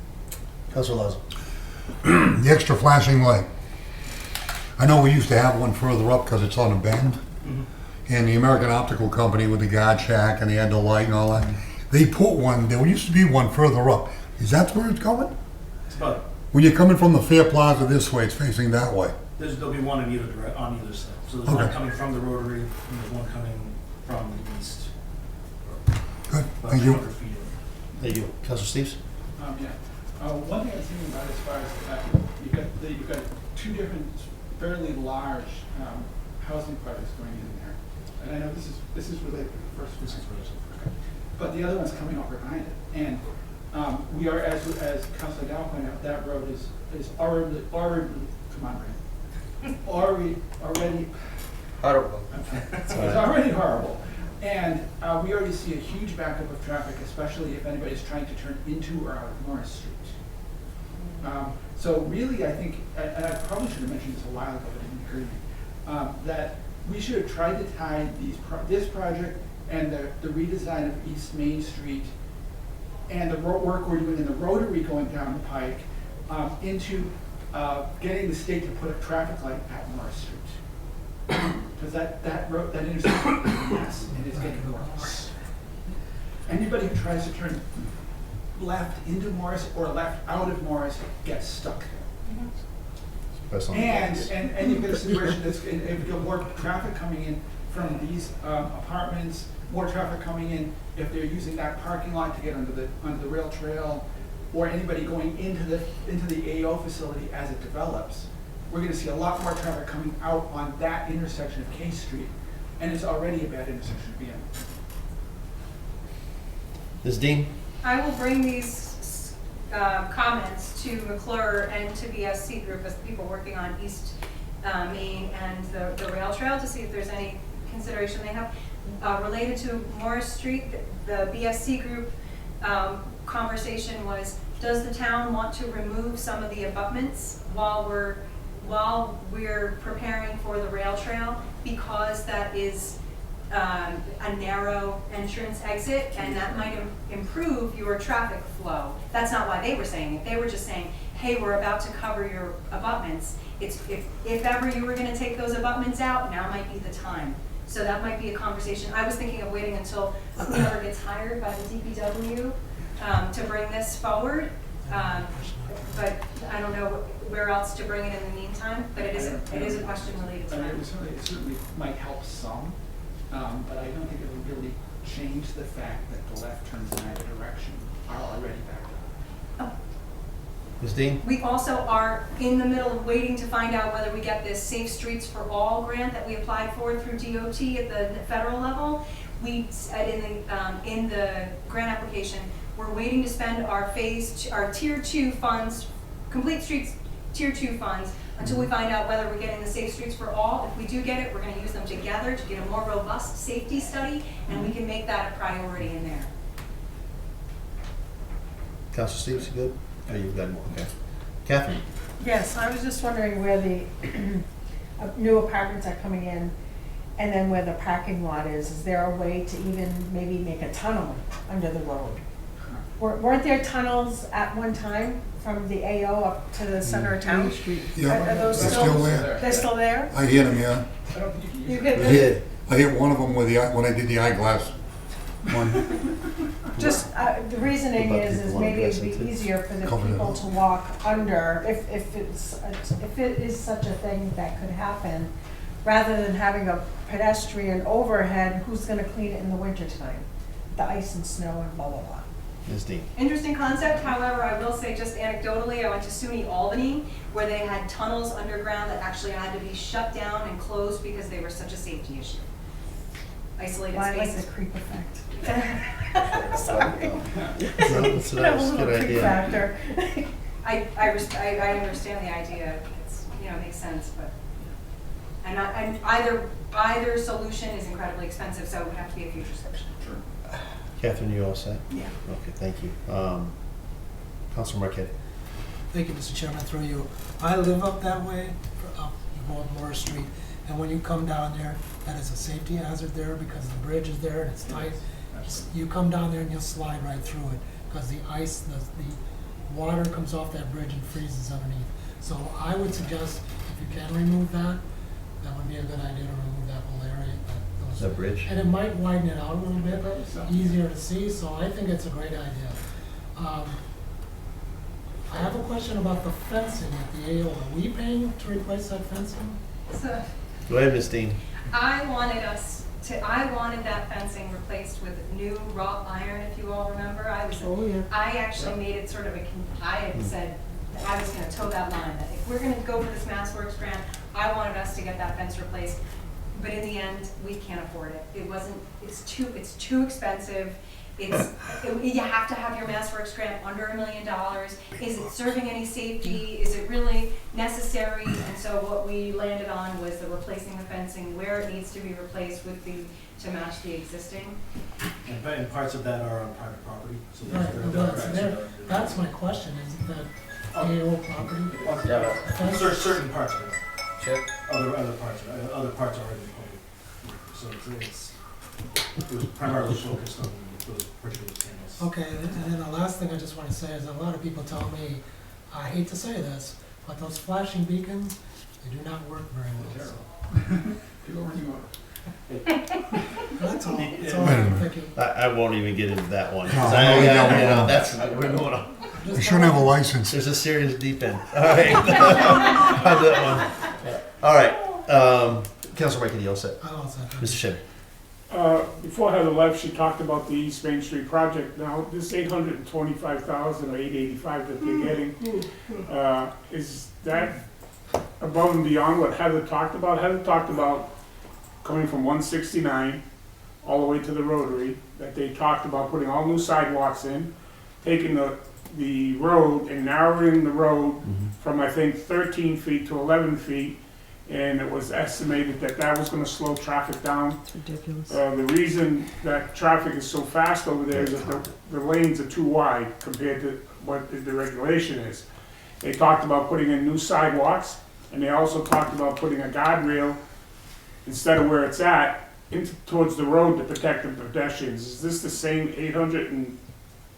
Councilor Lazo. The extra flashing light. I know we used to have one further up because it's on a bend. Mhm. And the American Optical Company with the guard shack and they had the light and all that. They put one, there used to be one further up. Is that where it's going? It's about, When you're coming from the Fair Plaza this way, it's facing that way. there'll be one on either side. So there's one Okay. coming from the Rotary, and there's one coming from the east. Good, About thank you. 200 feet. Thank you. Councilor Steves? One thing I was thinking about as far as the fact that you've got two different fairly large housing projects going in there. And I know this is related to the first one. Okay. But the other one's coming up behind it. And we are, as Councilor Dow pointed out, that road is already, come on, Ray. Already Horrible. it's already horrible. And we already see a huge backup of traffic, especially if anybody's trying to turn into or out of Morris Street. So really, I think, and I probably should have mentioned this a while ago, but I didn't hear you, that we should have tried to tie this project and the redesign of East Main Street and the work we're doing in the Rotary going down the pike into getting the state to put a traffic light at Morris Street. Because that intersection is a mess and it's getting worse. Anybody who tries to turn left into Morris or left out of Morris gets stuck there. And you've got a situation that's, and you've got more traffic coming in from these apartments, more traffic coming in if they're using that parking lot to get under the rail trail, or anybody going into the AO facility as it develops. We're gonna see a lot more traffic coming out on that intersection of K Street, and it's already a bad intersection to be in. Ms. Dean? I will bring these comments to McClure and to the SC group as people working on East Main and the rail trail to see if there's any consideration they have. Related to Morris Street, the BSC group conversation was, does the town want to remove some of the abutments while we're preparing for the rail trail, because that is a narrow entrance exit and that might improve your traffic flow. That's not why they were saying it. They were just saying, hey, we're about to cover your abutments. If ever you were gonna take those abutments out, now might be the time. So that might be a conversation. I was thinking of waiting until whoever gets hired by the DPW to bring this forward. But I don't know where else to bring it in the meantime, but it is a question related to that. It certainly might help some, but I don't think it will really change the fact that the left turns in either direction are already backed up. Ms. Dean? We also are in the middle of waiting to find out whether we get this Safe Streets for All grant that we applied for through DOT at the federal level. In the grant application, we're waiting to spend our tier 2 funds, complete streets tier 2 funds, until we find out whether we're getting the Safe Streets for All. If we do get it, we're gonna use them together to get a more robust safety study, and we can make that a priority in there. Councilor Steves, you good? Oh, you've got more, okay. Catherine? Yes, I was just wondering where the new apartments are coming in, and then where the parking lot is. Is there a way to even maybe make a tunnel under the road? Weren't there tunnels at one time from the AO up to the center of town? Yeah, Are those they're still there. They're still there? I hit them, yeah. I don't think you You can. could, I hit one of them with when I did the eyeglass one. just, the reasoning What about is people maybe on it'd be Crescent? easier for the Cover it people up. to walk under, if it is such a thing that could happen, rather than having a pedestrian overhead, who's gonna clean it in the winter time? The ice and snow and blah, blah, blah. Ms. Dean? Interesting concept, however, I will say just anecdotally, I went to SUNY Albany, where they had tunnels underground that actually had to be shut down and closed because they were such a safety issue. Isolated Well, I like spaces. the creep effect. No, Sorry. that's a Could have a good little creep idea. factor. I understand the idea, it's, it makes sense, but, and either solution is incredibly expensive, so it would have to be a future solution. Catherine, you all set? Yeah. Okay, thank you. Councilor Marquette? Thank you, Mr. Chairman, through you. I live up that way, up Moore Street, and when you come down there, that is a safety hazard there because the bridge is there and it's tight. You come down there and you'll slide right through it because the ice, the water comes off that bridge and freezes underneath. So I would suggest if you can remove that, that would be a good idea to remove that whole area. The bridge? And it might widen it out a little bit, easier to see, so I think it's a great idea. I have a question about the fencing at the AO. Are we paying to replace that fencing? So, Go ahead, Ms. Dean. I wanted that fencing replaced with new wrought iron, if you all remember. I actually made it sort of I had said that I was gonna toe that line, that if we're gonna go for this MassWorks grant, I wanted us to get that fence replaced. But in the end, we can't afford it. It's too expensive. You have to have your MassWorks grant under $1 million. Is it serving any safety? Is it really necessary? And so what we landed on was the replacing the fencing where it needs to be replaced to match the existing. And parts of that are on private property, so Right, there's that's my question, is that AO property? Fence? certain parts of it. Check. Other parts are already public. So it was primarily focused on those particular panels. Okay, and then the last thing I just want to say is a lot of people tell me, I hate to say this, but those flashing beacons, they do not work very well. So. That's all. That's all. Thank you. I won't even get into that one. No, 'Cause no, you don't want to. that's, we're going on. You shouldn't have a license. There's a serious deep end. All right. On that one. All right. Councilor Marquette, you all set? I don't say. Mr. Shin? Before Heather left, she talked about the East Main Street project. Now, this $825,000 or $885 that they're getting, is that above and beyond what Heather talked about? Heather talked about coming from 169 all the way to the Rotary, that they talked about putting all new sidewalks in, taking the road and narrowing the road from, I think, 13 feet to 11 feet, and it was estimated that that was gonna slow traffic down. It's ridiculous. The reason that traffic is so fast over there is that the lanes are too wide compared to what the regulation is. They talked about putting in new sidewalks, and they also talked about putting a guardrail instead of where it's at, towards the road to protect the pedestrians. Is this the same 800 and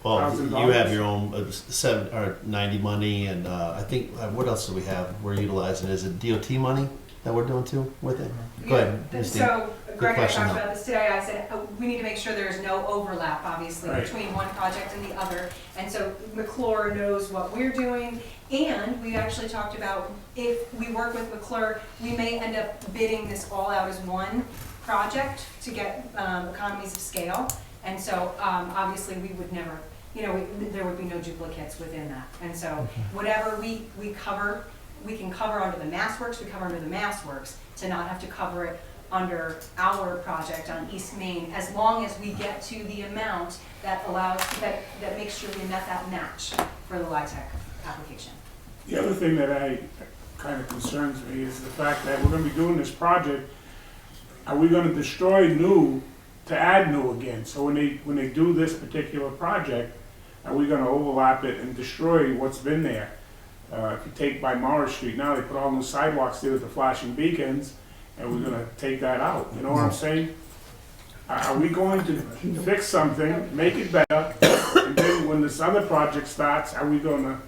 Well, $1,000? you have your own 7 or 90 money, and I think, what else do we have we're utilizing? Is it DOT money that we're doing too with it? Go ahead, Ms. Dean. So Greg and I question, talked though. about this today. I said, we need to make sure there's no overlap, obviously, Right. between one project and the other. And so McClure knows what we're doing. And we actually talked about if we work with McClure, we may end up bidding this all out as one project to get economies of scale. And so obviously we would never you know, there would be no duplicates within that. And so whatever we cover, we can cover under the MassWorks, we cover under the MassWorks, to not have to cover it under our project on East Main, as long as we get to the amount that allows, that makes sure we met that match for the LIHTC application. The other thing that kind of concerns me is the fact that we're gonna be doing this project, are we gonna destroy new to add new again? So when they do this particular project, are we gonna overlap it and destroy what's been there? If you take by Morris Street now, they put all new sidewalks there with the flashing beacons, and we're gonna take that out, you know what I'm saying? Are we going to fix something, make it better, and then when this other project starts, are we gonna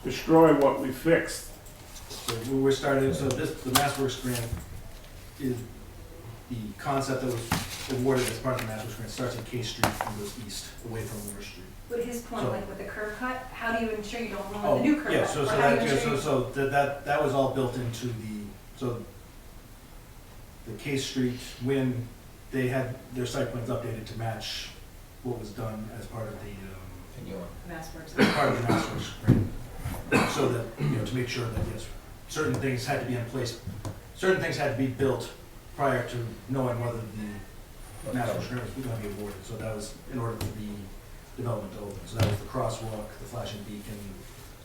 destroy what we fixed? So we're starting, so this, the MassWorks grant is the concept that was awarded as part of the MassWorks grant starts at K Street and goes east, away from Moore Street. But his point, So- like with the curb cut, how do you ensure you don't ruin the new curb Yeah, cut? so Or how do you ensure that was all built into the K Street, when they had their site plans updated to match what was done as part of the, MassWorks. as part of the MassWorks grant. So that, you know, to make sure that, yes, certain things had to be in place, certain things had to be built prior to knowing whether the MassWorks grant was gonna be awarded. So that was in order for the development to open. So that was the crosswalk, the flashing beacon,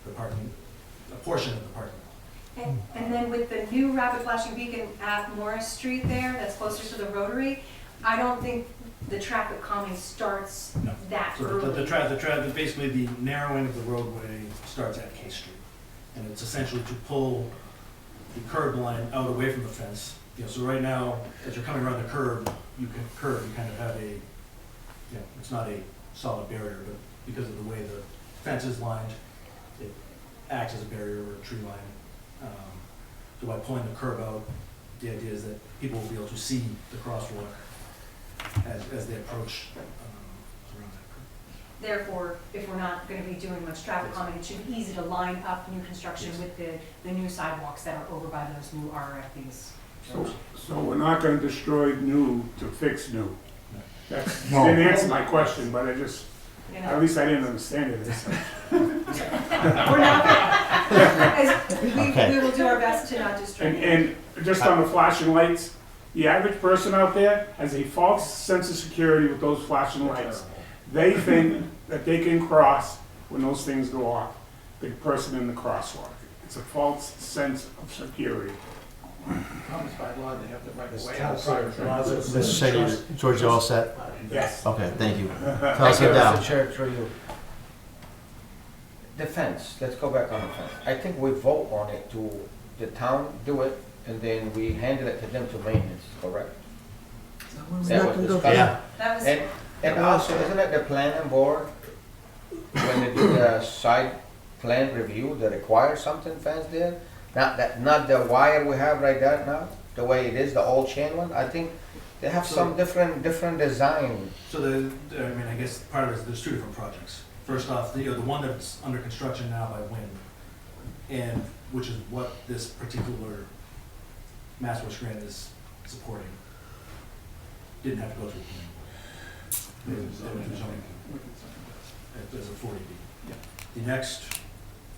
the parking, a portion of the parking lot. And then with the new rapid flashing beacon at Morris Street there, that's closer to the Rotary, I don't think the traffic calming starts No. that So early. basically the narrowing of the roadway starts at K Street. And it's essentially to pull the curb line out away from the fence. You know, so right now, as you're coming around the curb, you kind of have a, you know, it's not a solid barrier, but because of the way the fence is lined, it acts as a barrier or a tree line. So by pulling the curb out, the idea is that people will be able to see the crosswalk as they approach around that curve. Therefore, if we're not gonna be doing much traffic calming, it should be easy to line up new construction Yes. with the new sidewalks that are over by those new RFPs. So we're not gonna destroy new to fix new? No. That's, No. didn't answer my question, but I just, You at know, least I didn't understand it. It's like, we're not, we will do our best to not destroy. And just on the flashing lights, the average person out there has a false sense of security with those flashing lights. They think that they can cross when those things go off, the person in the crosswalk. It's a false sense of security. Comes by law, they have the right of way town outside. Mr. Shady, George, you all set? Yes. Okay, thank you. Tell us it Mr. down. Chair, through you. The fence, let's go back on the fence. I think we vote on it to, the town do it, and then we handle it to them to maintenance, correct? That was discussed. Yeah. That was, And also, isn't it the planning board, when they do the site plan review, that requires something fence there? Not the wire we have right there now, the way it is, the old chain one? I think they have some different design. So I guess part of it is there's two different projects. First off, the one that's under construction now by Wynn, and which is what this particular MassWorks grant is supporting, didn't have to go through the planning board. It was zoning. It was a 40B. Yeah. The next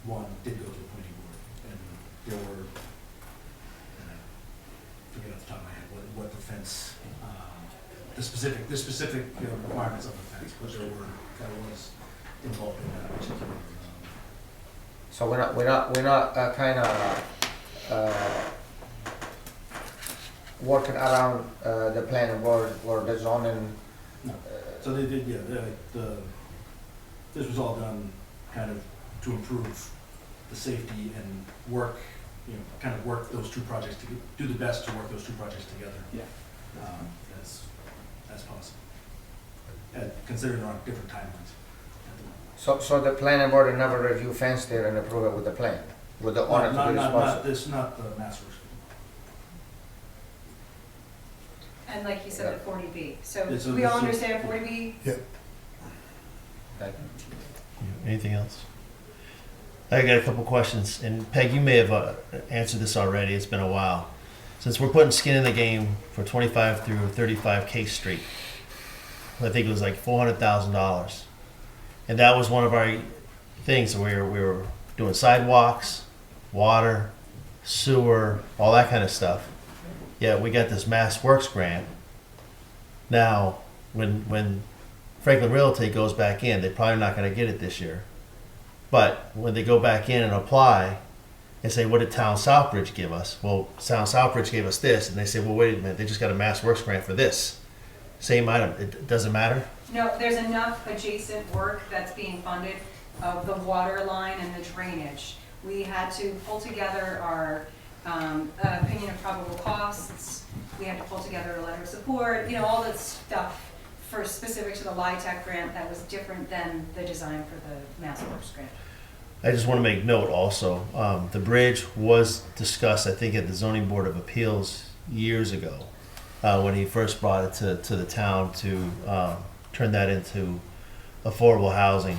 one did go to the planning board, and there were, I forget off the top of my head what the fence, the specific requirements of the fence, but that was involved in that particular. So we're not kind of working around the planning board or the zoning. No. So they did, this was all done kind of to improve the safety and work, kind of work those two projects, to do the best to work those two projects together. Yeah. As possible. Considering they're on different timelines. So the planning board will never review fence there and approve it with the plan, with the owner to be responsible? Not the MassWorks. and like you said, the 40B. So Yeah, so we all this understand 40B? Thank you. Anything else? I got a couple questions, and Peg, you may have answered this already. It's been a while. Since we're putting skin in the game for 25 through 35 K Street, I think it was like $400,000. And that was one of our things. We were doing sidewalks, water, sewer, all that kind of stuff. Yeah, we got this Mass Works grant. Now, when Franklin Realty goes back in, they're probably not going to get it this year. But when they go back in and apply and say, what did Town Southbridge give us? Well, Town Southbridge gave us this. And they say, well, wait a minute, they just got a Mass Works grant for this. Same item. It doesn't matter? No, there's enough adjacent work that's being funded of the water line and the drainage. We had to pull together our opinion of probable costs. We had to pull together a letter of support, all that stuff for specific to the LIHTC grant that was different than the design for the Mass Works grant. I just want to make note also, the bridge was discussed, I think, at the Zoning Board of Appeals years ago, when he first brought it to the town to turn that into affordable housing.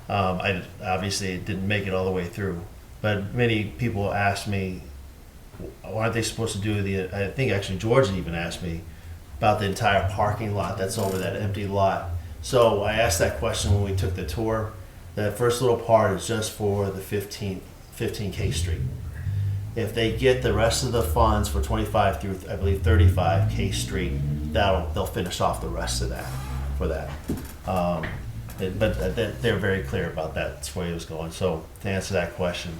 Obviously, it didn't make it all the way through, but many people asked me, why aren't they supposed to do I think actually George even asked me about the entire parking lot that's over that empty lot. So I asked that question when we took the tour. The first little part is just for the 15 K Street. If they get the rest of the funds for 25 through, I believe, 35 K Street, they'll finish off the rest of that for that. But they're very clear about that. That's where he was going. So to answer that question,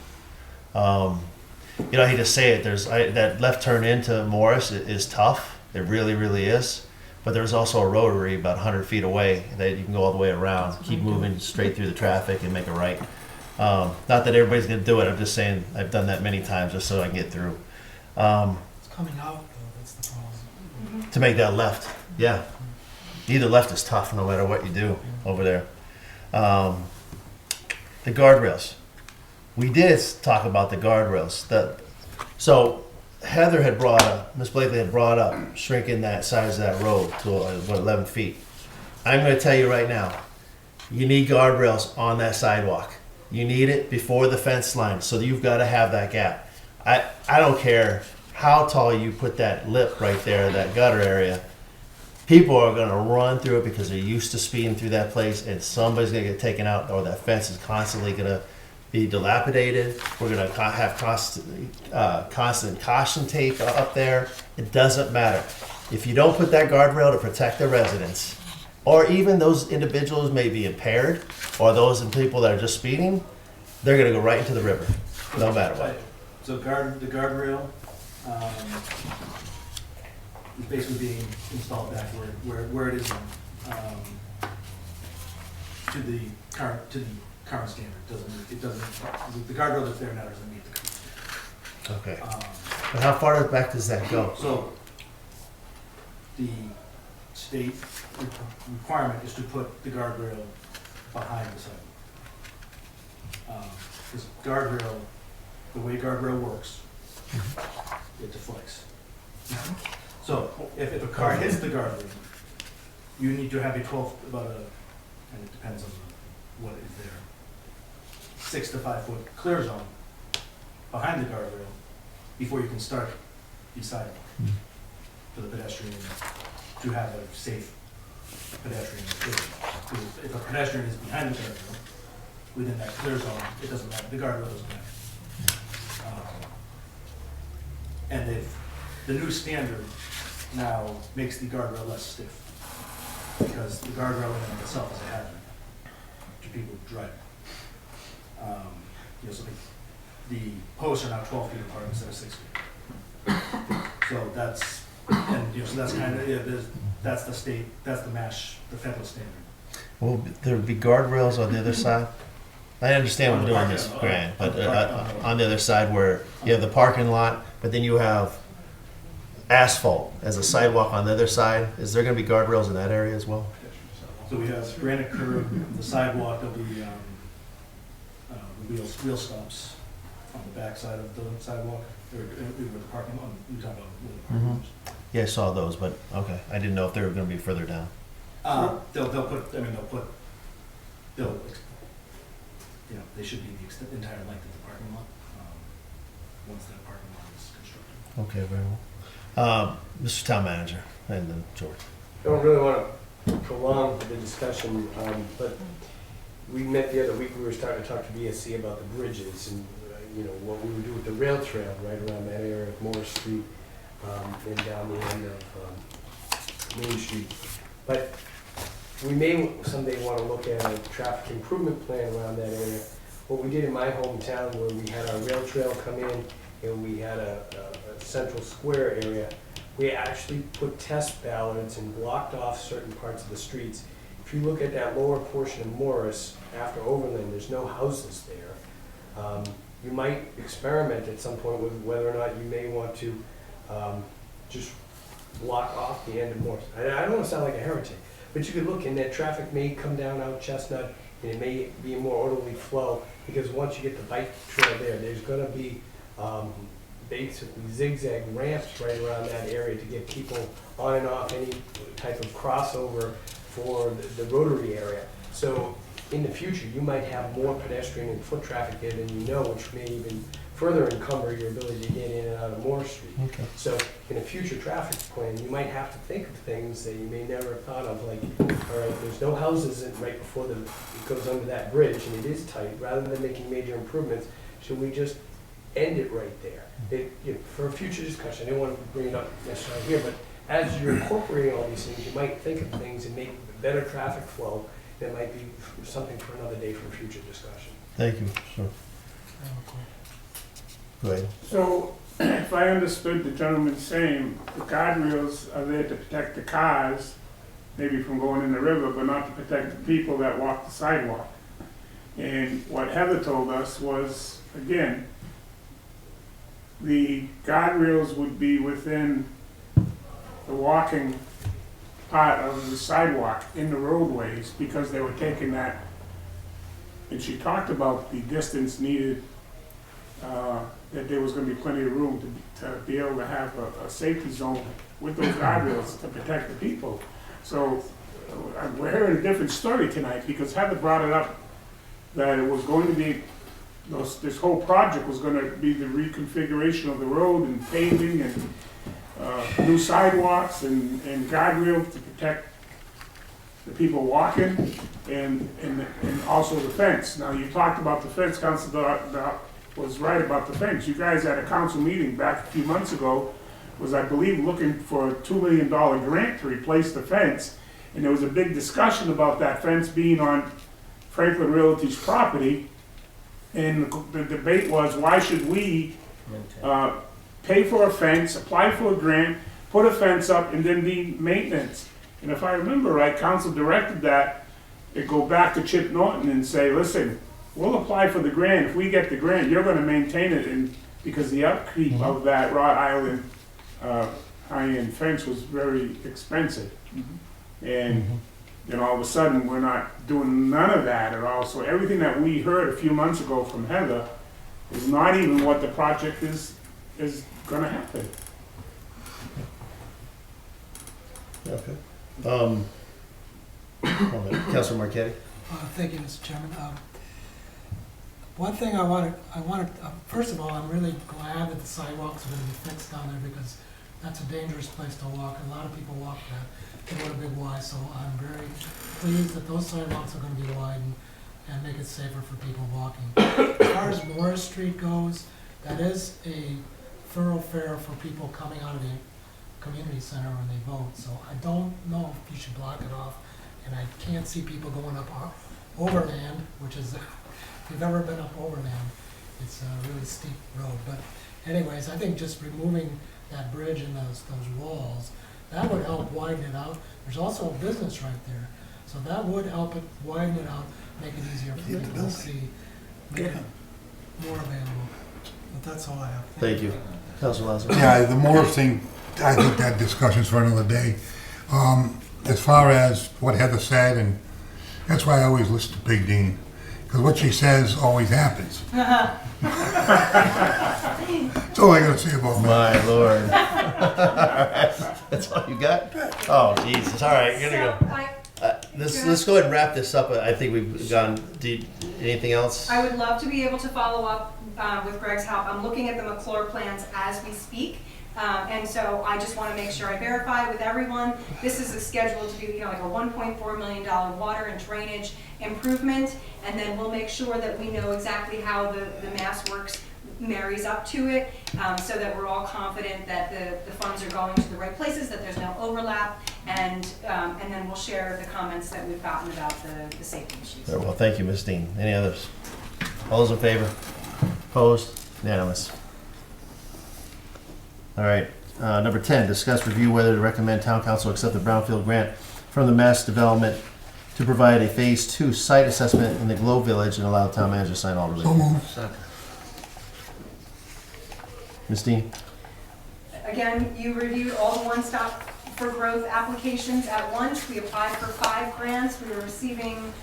I hate to say it. That left turn into Morris is tough. It really, really is. But there's also a rotary about 100 feet away that you can go all the way around, keep moving straight through the traffic and make a right. Not that everybody's going to do it. I'm just saying I've done that many times just so I can get through. It's coming out, though, that's the problem. To make that left, yeah. Either left is tough no matter what you do over there. The guardrails. We did talk about the guardrails. So Heather had Miss Blakely had brought up shrinking that size of that road to 11 feet. I'm going to tell you right now, you need guardrails on that sidewalk. You need it before the fence line, so you've got to have that gap. I don't care how tall you put that lip right there, that gutter area. People are going to run through it because they're used to speeding through that place, and somebody's going to get taken out, or that fence is constantly going to be dilapidated. We're going to have constant caution tape up there. It doesn't matter. If you don't put that guardrail to protect the residents, or even those individuals may be impaired, or those people that are just speeding, they're going to go right into the river, no matter what. So the guardrail is basically being installed back where it is to the current standard. It doesn't. The guardrail that's there now doesn't meet the current standard. Okay. But how far back does that go? So the state requirement is to put the guardrail behind the sidewalk. Because guardrail, the way guardrail works, it deflects. So if a car hits the guardrail, you need to have and it depends on what is there, 6 to 5 foot clear zone behind the guardrail before you can start the sidewalk for the pedestrian to have a safe pedestrian activity. Because if a pedestrian is behind the guardrail, within that clear zone, it doesn't matter, the guardrail doesn't matter. And the new standard now makes the guardrail less stiff, because the guardrail in and of itself is a hazard to people driving. So the posts are now 12 feet apart instead of 6 feet. So that's kind of that's the state, that's the federal standard. Will there be guardrails on the other side? I understand we're doing this grant, but on the other side where you have the parking lot, but then you have asphalt as a sidewalk on the other side, is there going to be guardrails in that area as well? So we have granite curb, the sidewalk, there'll be wheel stops on the back side of the sidewalk, or where the parking lot, you're talking about where the parking lot is. Yeah, I saw those, but okay. I didn't know if they were going to be further down. They should be the entire length of the parking lot, once that parking lot is constructed. Okay, very well. Mr. Town Manager, and then George. I don't really want to prolong the discussion, but we met the other week, we were starting to talk to BSC about the bridges and, what we would do with the rail trail right around that area of Morris Street, and down the end of Main Street. But we may someday want to look at a traffic improvement plan around that area. What we did in my hometown, where we had our rail trail come in and we had a central square area, we actually put test ballards and blocked off certain parts of the streets. If you look at that lower portion of Morris, after Overland, there's no houses there. You might experiment at some point with whether or not you may want to just block off the end of Morris. I don't want to sound like a heretic, but you could look and that traffic may come down out Chestnut and it may be a more orderly flow, because once you get the bike trail there, there's going to be basically zigzag ramps right around that area to get people on and off any type of crossover for the rotary area. So in the future, you might have more pedestrian and foot traffic there than you know, which may even further encumber your ability to get in and out of Moore Street. Okay. So in a future traffic plan, you might have to think of things that you may never have thought of, like, all right, there's no houses right before it goes under that bridge, and it is tight. Rather than making major improvements, should we just end it right there? For a future discussion, I didn't want to bring it up necessarily here, but as you're incorporating all these things, you might think of things and make better traffic flow. That might be something for another day for future discussion. Thank you, sir. Go ahead. So, if I understood the gentleman saying, the guardrails are there to protect the cars, maybe from going in the river, but not to protect the people that walk the sidewalk. And what Heather told us was, again, the guardrails would be within the walking part of the sidewalk in the roadways, because they were taking that, and she talked about the distance needed, that there was gonna be plenty of room to be able to have a safety zone with those guardrails to protect the people. So we're hearing a different story tonight, because Heather brought it up that it was going to be, this whole project was gonna be the reconfiguration of the road and paving and new sidewalks and guardrails to protect the people walking, and also the fence. Now, you talked about the fence, Councilor was right about the fence. You guys at a council meeting back a few months ago was, I believe, looking for a $2 million grant to replace the fence, and there was a big discussion about that fence being on Franklin Realty's property, and the debate was, why should we pay for a fence, apply for a grant, put a fence up, and then need maintenance? And if I remember right, council directed that it go back to Chip Norton and say, listen, we'll apply for the grant. If we get the grant, you're gonna maintain it, and because the upkeep of that wrought iron high-end fence was very expensive. And then all of a sudden, we're not doing none of that at all. So everything that we heard a few months ago from Heather is not even what the project is gonna happen. Okay. Councilor Marquetti? Thank you, Mr. Chairman. One thing I wanted, first of all, I'm really glad that the sidewalks are gonna be fixed down there, because that's a dangerous place to walk. A lot of people walk that. They go to Big Y, so I'm very pleased that those sidewalks are gonna be widened and make it safer for people walking. As far as Morris Street goes, that is a thoroughfare for people coming out of the community center when they vote, so I don't know if you should block it off, and I can't see people going up Overland, which is, if you've ever been up Overland, it's a really steep road, but anyways, I think just removing that bridge and those walls, that would help widen it out. There's also a business right there, so that would help it widen it out, make it easier for people to see, make it more available. But that's all I have. Thank you. Councilor Lazo? Yeah, the Morris thing, I think that discussion's for another day. As far as what Heather said, and that's why I always listen to Big Dean, because what she says always happens. That's all I gotta say about that. My lord. That's all you got? Oh, Jesus. All right, here we go. Let's go ahead and wrap this up. I think we've gone deep. Anything else? I would love to be able to follow up with Greg's help. I'm looking at the McClure plans as we speak. And so I just want to make sure I verify with everyone, this is scheduled to be, like a $1.4 million water and drainage improvement. And then we'll make sure that we know exactly how the Mass Works marries up to it, so that we're all confident that the funds are going to the right places, that there's no overlap, and then we'll share the comments that we've gotten about the safety issues. Very well, thank you, Ms. Dean. Any others? All those in favor? Opposed? Unanimous. All right, number 10, discuss review whether to recommend town council accept the Brownfield grant from the Mass Development to provide a Phase 2 site assessment in the Globe Village and allow the town manager to sign all So related. moved. Second. Ms. Dean? Again, you reviewed all the One Stop for Growth applications at once. We applied for 5 grants. We were receiving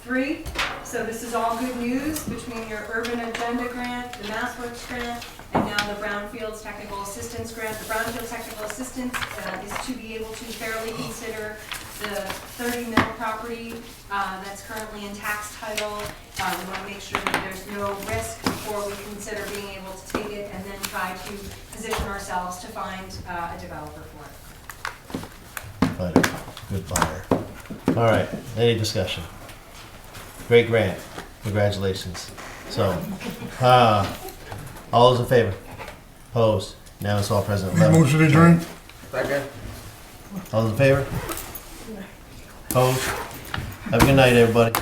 3. So this is all good news between your Urban Agenda Grant, the MassWorks grant, and now the Brownfields Technical Assistance Grant. The Brownfield Technical Assistance is to be able to fairly consider the 30 mill property that's currently in tax title. We want to make sure that there's no risk before we consider being able to take it, and then try to position ourselves to find a developer for it. Buyer. Good buyer. All right, any discussion? Great grant. Congratulations. So, all those in favor? Opposed? Now it's all present. Make a motion to adjourn? Second. All those in favor? Opposed? Have a good night, everybody.